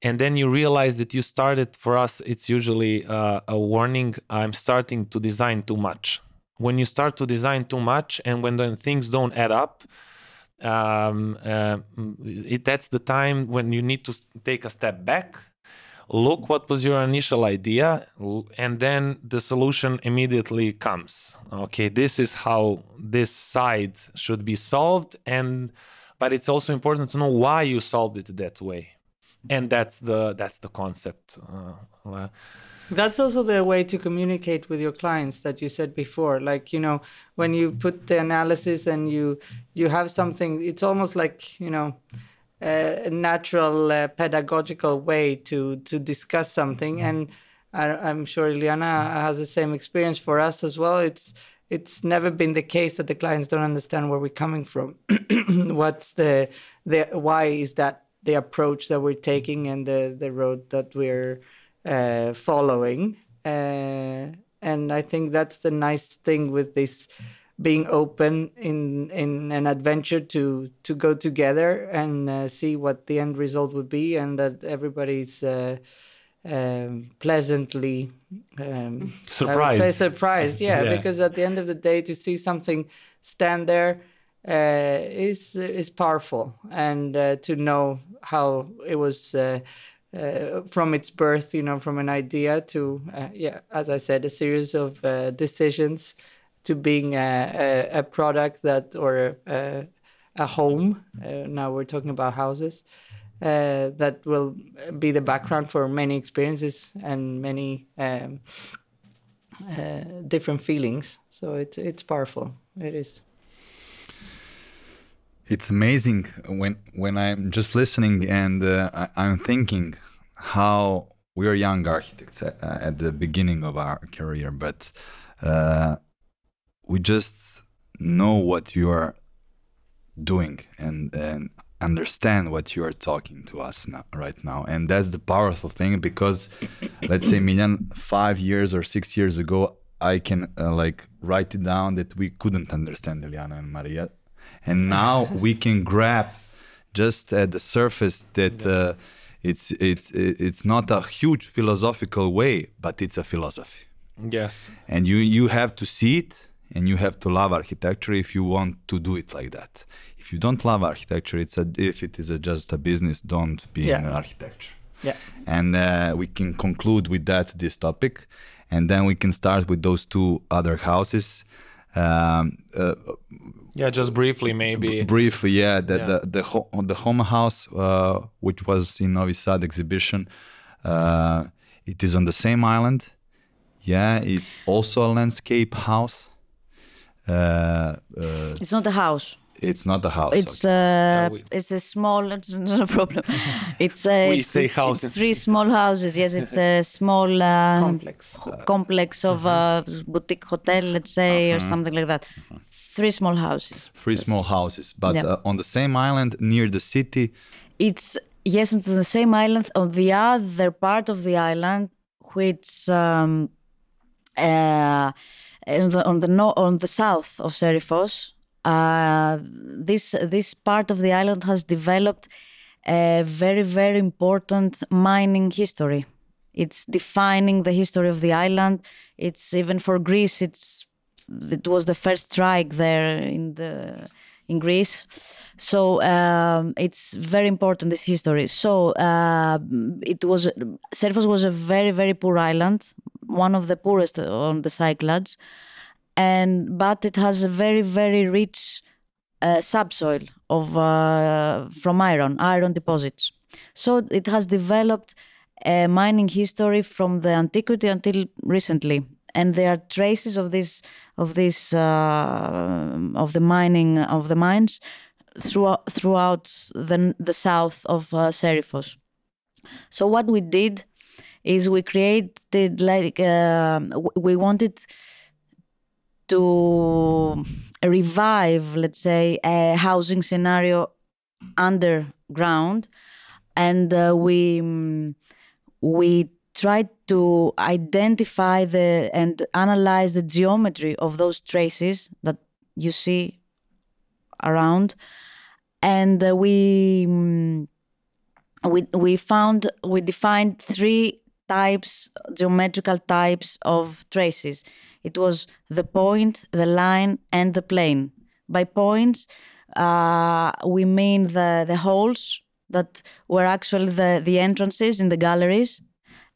and then you realize that you started. For us, it's usually a warning. I'm starting to design too much. When you start to design too much and when then things don't add up, that's the time when you need to take a step back, look what was your initial idea, and then the solution immediately comes. Okay, this is how this side should be solved, but it's also important to know why you solved it that way. And that's the concept.
That's also the way to communicate with your clients that you said before. Like, when you put the analysis and you have something, it's almost like, a natural pedagogical way to discuss something. And I'm sure Iliana has the same experience. For us as well. It's never been the case that the clients don't understand where we're coming from. What's why is that the approach that we're taking and the road that we're following, and I think that's the nice thing with this being open in an adventure to go together and see what the end result would be, and that everybody's pleasantly
surprised.
I would say surprised, because at the end of the day, to see something stand there is powerful, and to know how it was. From its birth, from an idea to, as I said, a series of decisions to being a product or a home. Now we're talking about houses that will be the background for many experiences and many different feelings. So it's powerful. It is.
It's amazing when I'm just listening and I'm thinking how we are young architects at the beginning of our career, but we just know what you are doing and understand what you are talking to us right now. And that's the powerful thing, because let's say, Miljan, 5 years or 6 years ago, I can write it down that we couldn't understand Iliana and Maria. And now we can grab just at the surface that it's not a huge philosophical way, but it's a philosophy.
Yes.
And you have to see it, and you have to love architecture if you want to do it like that. If you don't love architecture, if it is just a business, don't be in architecture.
Yeah.
And we can conclude with this topic, and then we can start with those two other houses.
Just briefly, maybe.
Briefly, the home house, which was in Novi Sad exhibition, it is on the same island. Yeah, it's also a landscape house.
It's not a house.
It's not the house.
It's it's a small. It's not a problem. It's
We say house.
It's 3 small houses. Yes, it's a small complex of boutique hotel, let's say, or something like that. 3 small houses.
3 small houses, but on the same island near the city.
It's on the same island. On the other part of the island, which on the south of Serifos, this part of the island has developed a very, very important mining history. It's defining the history of the island. It's even for Greece. It was the first strike there in Greece, so it's very important, this history. So Serifos was a very, very poor island, one of the poorest on the Cyclades, but it has a very, very rich subsoil from iron deposits. So it has developed a mining history from the antiquity until recently, and there are traces of the mines throughout the south of Serifos. So what we did is we created we wanted to revive, let's say, a housing scenario underground, and we tried to identify and analyze the geometry of those traces that you see around, and we defined 3 geometrical types of traces. It was the point, the line, and the plane. By points, we mean the holes that were actually the entrances in the galleries,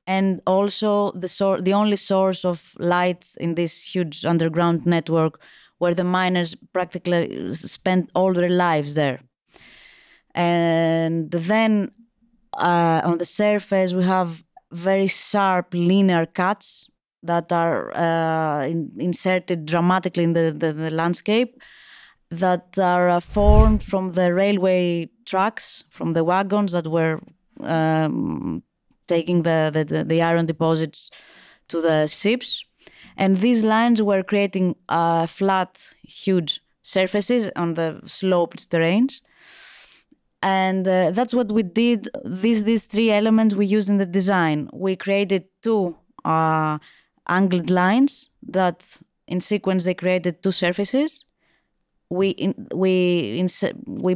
and also the only source of light in this huge underground network where the miners practically spent all their lives there. And then on the surface, we have very sharp linear cuts that are inserted dramatically in the landscape, that are formed from the railway tracks, from the wagons that were taking the iron deposits to the ships. And these lines were creating flat, huge surfaces on the sloped terrains. And that's what we did. These 3 elements we used in the design. We created 2 angled lines that, in sequence, they created 2 surfaces. We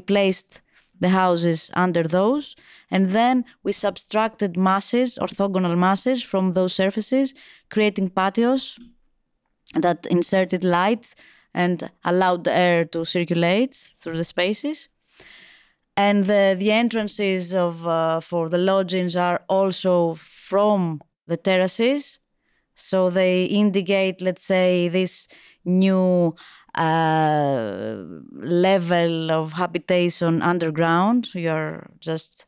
placed the houses under those, and then we subtracted masses, orthogonal masses, from those surfaces, creating patios that inserted light and allowed the air to circulate through the spaces. And the entrances for the lodgings are also from the terraces, so they indicate, let's say, this new level of habitation underground. You're just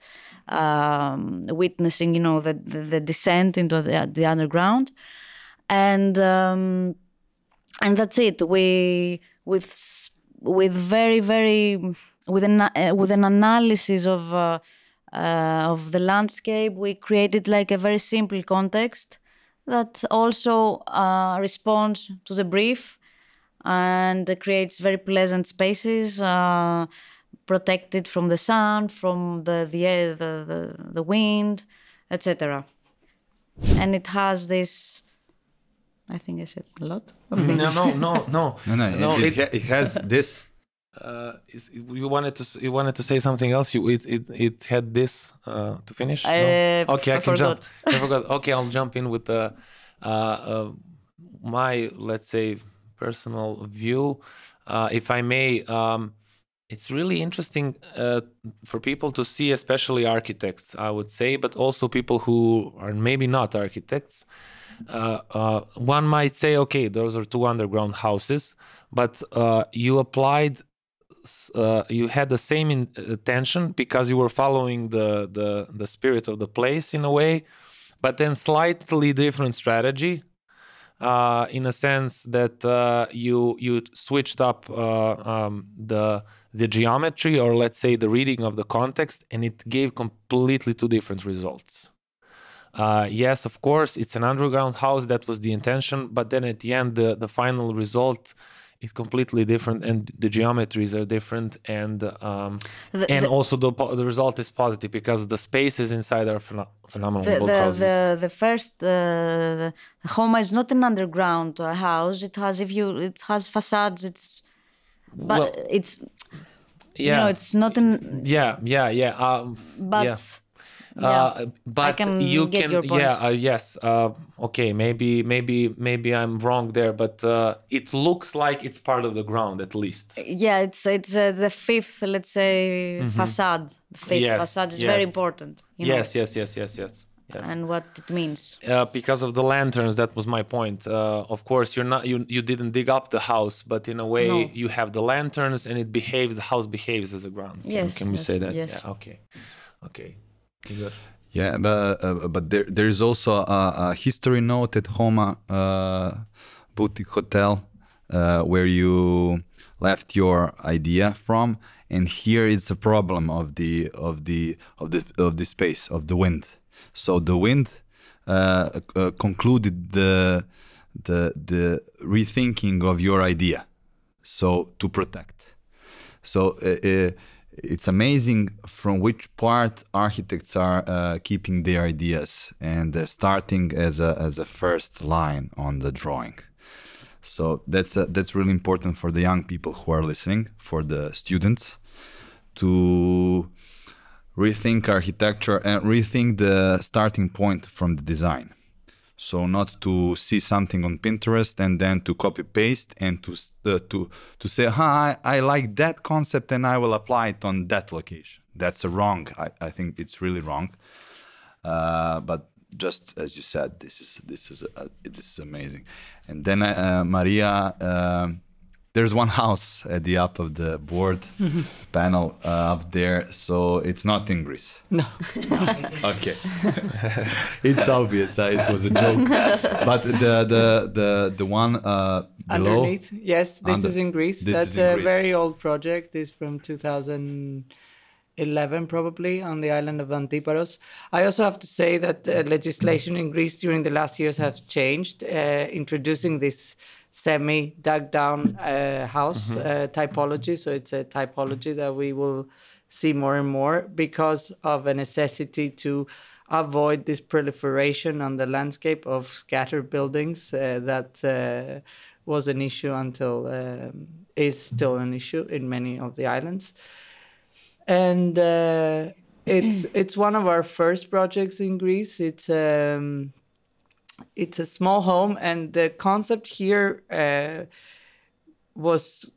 witnessing, the descent into the underground, and that's it. With an analysis of the landscape, we created like a very simple context that also responds to the brief and creates very pleasant spaces, protected from the sun, from the air, the wind, etc. And it has this. I think I said a lot of things.
No.
It has this.
You wanted to say something else. It had this to finish. Okay, I can jump. I forgot. Okay, I'll jump in with my, let's say, personal view, if I may. It's really interesting for people to see, especially architects, I would say, but also people who are maybe not architects. One might say, okay, those are 2 underground houses, but you applied. You had the same intention because you were following the spirit of the place in a way, but then slightly different strategy, in a sense that you switched up the the geometry, or let's say the reading of the context, and it gave completely two different results. Yes, of course, it's an underground house. That was the intention. But then at the end, the final result is completely different, and the geometries are different, and also the result is positive because the spaces inside are phenomenal.
The first home is not an underground house. It has facades. It's it's not an
but you
get
can
your point.
yes, okay, maybe I'm wrong there, but it looks like it's part of the ground at least.
It's the fifth, let's say, facade. The fifth facade is very important.
Yes.
And what it means.
Because of the lanterns, that was my point. Of course, you didn't dig up the house, but in a way you have the lanterns, and the house behaves as a ground. Can we say that?
Yes.
Yeah, okay. Good.
Yeah, but there is also a history note at Homa Boutique Hotel where you left your idea from, and here it's a problem of the space of the wind. So the wind concluded the rethinking of your idea. So to protect. So it's amazing from which part architects are keeping their ideas and starting as a first line on the drawing. So that's really important for the young people who are listening, for the students, to rethink architecture and rethink the starting point from the design. So not to see something on Pinterest and then to copy paste and to say, I like that concept and I will apply it on that location. That's wrong. I think it's really wrong. But just as you said, this is amazing. And then Maria, there's one house at the up of the board panel up there, so it's not in Greece.
No.
Okay. It's obvious. It was a joke. But the one below,
underneath, yes, this is in Greece. That's a very old project. It's from 2011 probably, on the island of Antiparos. I also have to say that legislation in Greece during the last years has changed, introducing this semi-dug down house typology. So it's a typology that we will see more and more because of a necessity to avoid this proliferation on the landscape of scattered buildings that was an issue until is still an issue in many of the islands. And it's one of our first projects in Greece. It's a small home, and the concept here was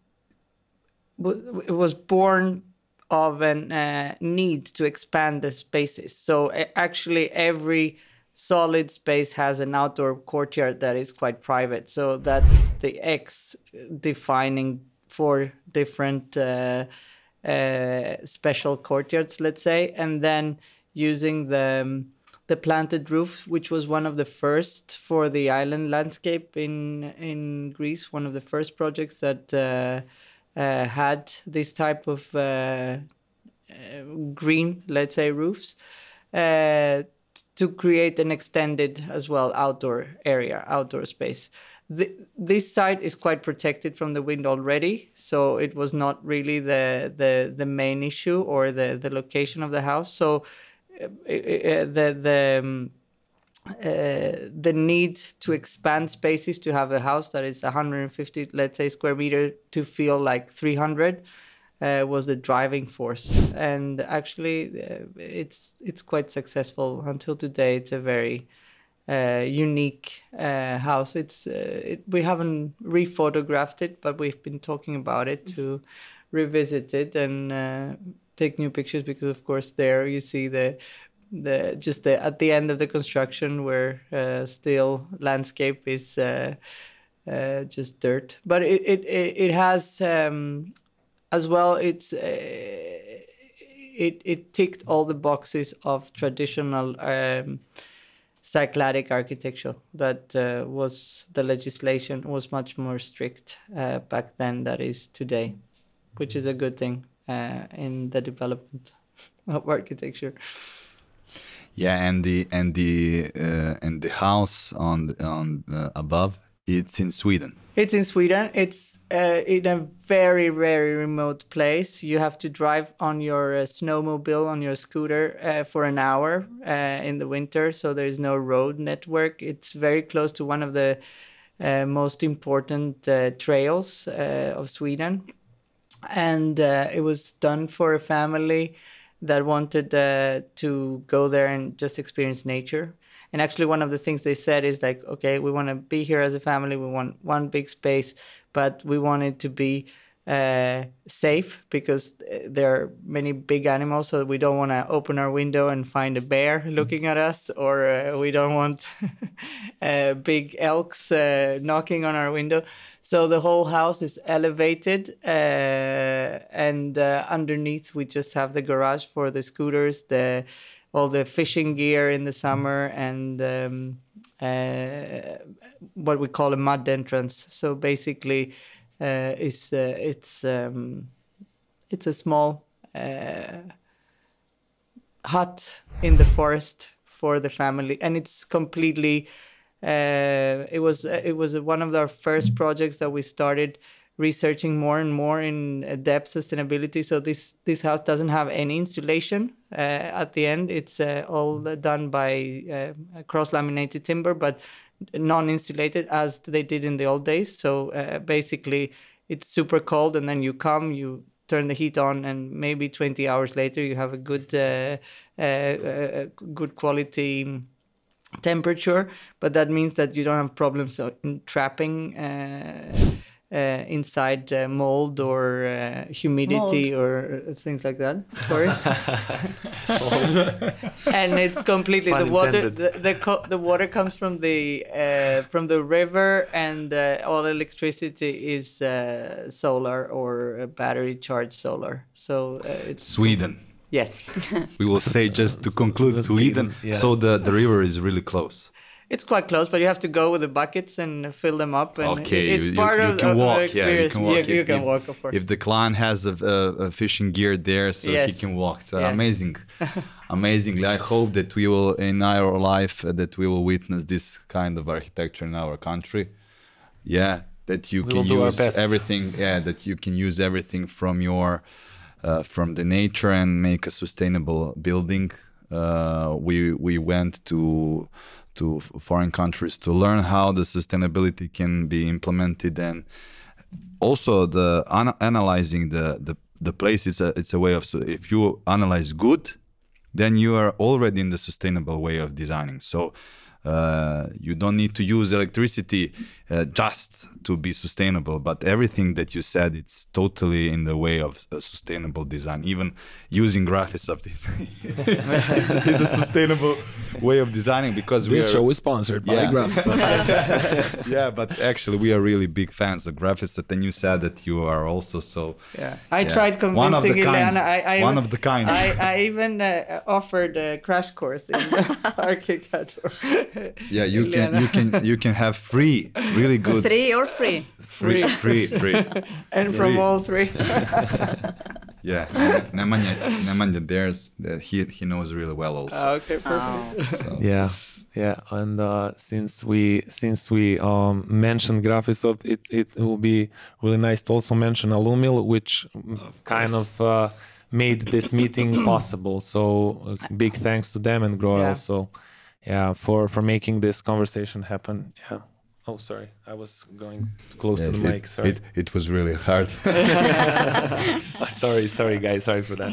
born of a need to expand the spaces. So actually every solid space has an outdoor courtyard that is quite private. So that's the X defining 4 different special courtyards, let's say, and then using the planted roof, which was one of the first for the island landscape in Greece, one of the first projects that had this type of green, let's say, roofs, to create an extended as well outdoor space. This site is quite protected from the wind already, so it was not really the main issue or the location of the house. So the need to expand spaces to have a house that is 150, let's say, square meter to feel like 300 was the driving force. And actually, it's quite successful until today. It's a very unique house. We haven't rephotographed it, but we've been talking about it to revisit it and take new pictures, because of course there you see the at the end of the construction where still landscape is just dirt, but it has as well. It ticked all the boxes of traditional Cycladic architecture that was the legislation was much more strict back then than is today. which is a good thing in the development of architecture.
Yeah, and the house on above, it's in Sweden.
It's in Sweden. It's in a very, very remote place. You have to drive on your snowmobile, on your scooter, for an hour in the winter. So there's no road network. It's very close to one of the most important trails of Sweden. And it was done for a family that wanted to go there and just experience nature. And actually, one of the things they said is like, okay, we want to be here as a family. We want one big space, but we want it to be safe because there are many big animals. So we don't want to open our window and find a bear looking at us, or we don't want big elks knocking on our window. So the whole house is elevated, and underneath we just have the garage for the scooters, all the fishing gear in the summer, and what we call a mud entrance. So basically, it's a small hut in the forest for the family, and it's completely. It was one of our first projects that we started researching more and more in depth sustainability. So this house doesn't have any insulation at the end. It's all done by cross-laminated timber, but non-insulated as they did in the old days. So basically, it's super cold, and then you turn the heat on, and maybe 20 hours later, you have a good quality temperature. But that means that you don't have problems in trapping inside mold or humidity or things like that. Sorry. And it's completely the water. The water comes from the river, and all electricity is solar or battery charged solar. So it's
Sweden.
Yes.
We will say, just to conclude, Sweden.
Yeah.
So the river is really close.
It's quite close, but you have to go with the buckets and fill them up. And
Okay,
it's part of
can walk.
the experience.
Yeah, you can walk.
You can walk, of course.
If the client has a fishing gear there, so
Yes.
he can walk. So
Yeah.
amazing, amazingly. I hope that we will, in our life, that we will witness this kind of architecture in our country. Yeah, that you can use everything. Yeah, that you can use everything from your, from the nature and make a sustainable building. We went to foreign countries to learn how the sustainability can be implemented, and also the analyzing the place. It's a way of, so if you analyze good, then you are already in the sustainable way of designing. So you don't need to use electricity just to be sustainable, but everything that you said, it's totally in the way of sustainable design. Even using graphics of this is a sustainable way of designing, because
this show is sponsored by Graphics.
Yeah, but actually we are really big fans of graphics. And then you said that you are also so.
Yeah, I tried convincing Iliana.
One of the kind.
I even offered a crash course in architecture.
Yeah, you can have free, really good.
Free or free?
Free.
And from all three.
Yeah, Nemanja, he knows really well also.
Okay, perfect.
So.
Yeah, and since we mentioned Graphisoft, it will be really nice to also mention Alumil, which kind of made this meeting possible. So big thanks to them and Groa also, for making this conversation happen. Yeah. Oh, sorry, I was going close to the mic. Sorry.
It was really hard.
Sorry, guys. Sorry for that.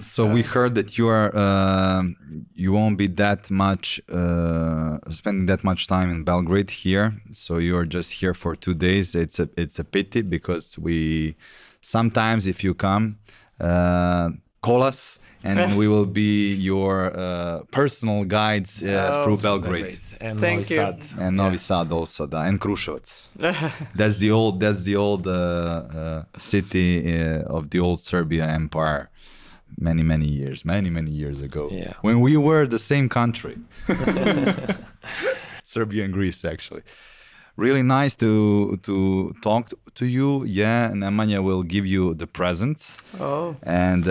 So we heard that you won't be that much spending that much time in Belgrade here. So you are just here for 2 days. It's a pity, because we sometimes, if you come, call us. And we will be your personal guides through Belgrade.
And
Thank
Novi Sad.
And Novi Sad also, and Kruševac. That's the old city of the old Serbia Empire, many years ago.
Yeah.
When we were the same country, Serbia and Greece, actually. really nice to talk to you. Yeah, and Nemanja will give you the presents.
Oh.
And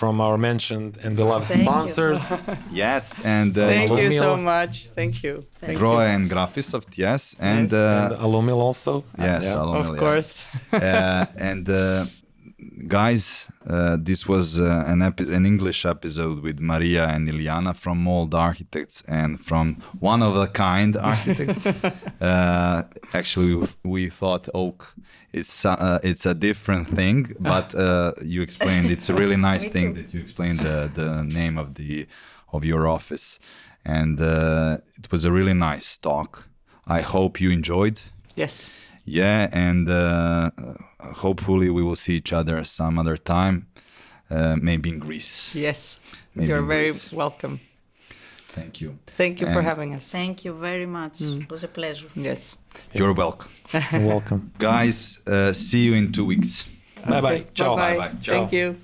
from our mentioned and beloved
Thank you.
sponsors.
yes, and
Thank you
Alumil.
so much. Thank you. Thank you.
Grohe and Graphisoft, yes, and
And Alumil also.
yes,
Yeah.
Alumil,
Of course.
and guys, this was an English episode with Maria and Iliana from Mold Architects and from One of a Kind Architects. Actually, we thought OOAK. It's a different thing, but you explained it's a really nice thing that you explained the name of your office, and it was a really nice talk. I hope you enjoyed.
Yes.
Yeah, and hopefully we will see each other some other time, maybe in Greece.
Yes.
Maybe
You're
in
very
Greece.
welcome.
Thank you.
Thank you for
And
having us.
Thank you very much. It was a pleasure.
Yes.
You're welcome.
You're welcome.
Guys, see you in 2 weeks.
Bye bye.
Okay,
Ciao.
bye-bye.
Bye-bye. Ciao.
Thank you.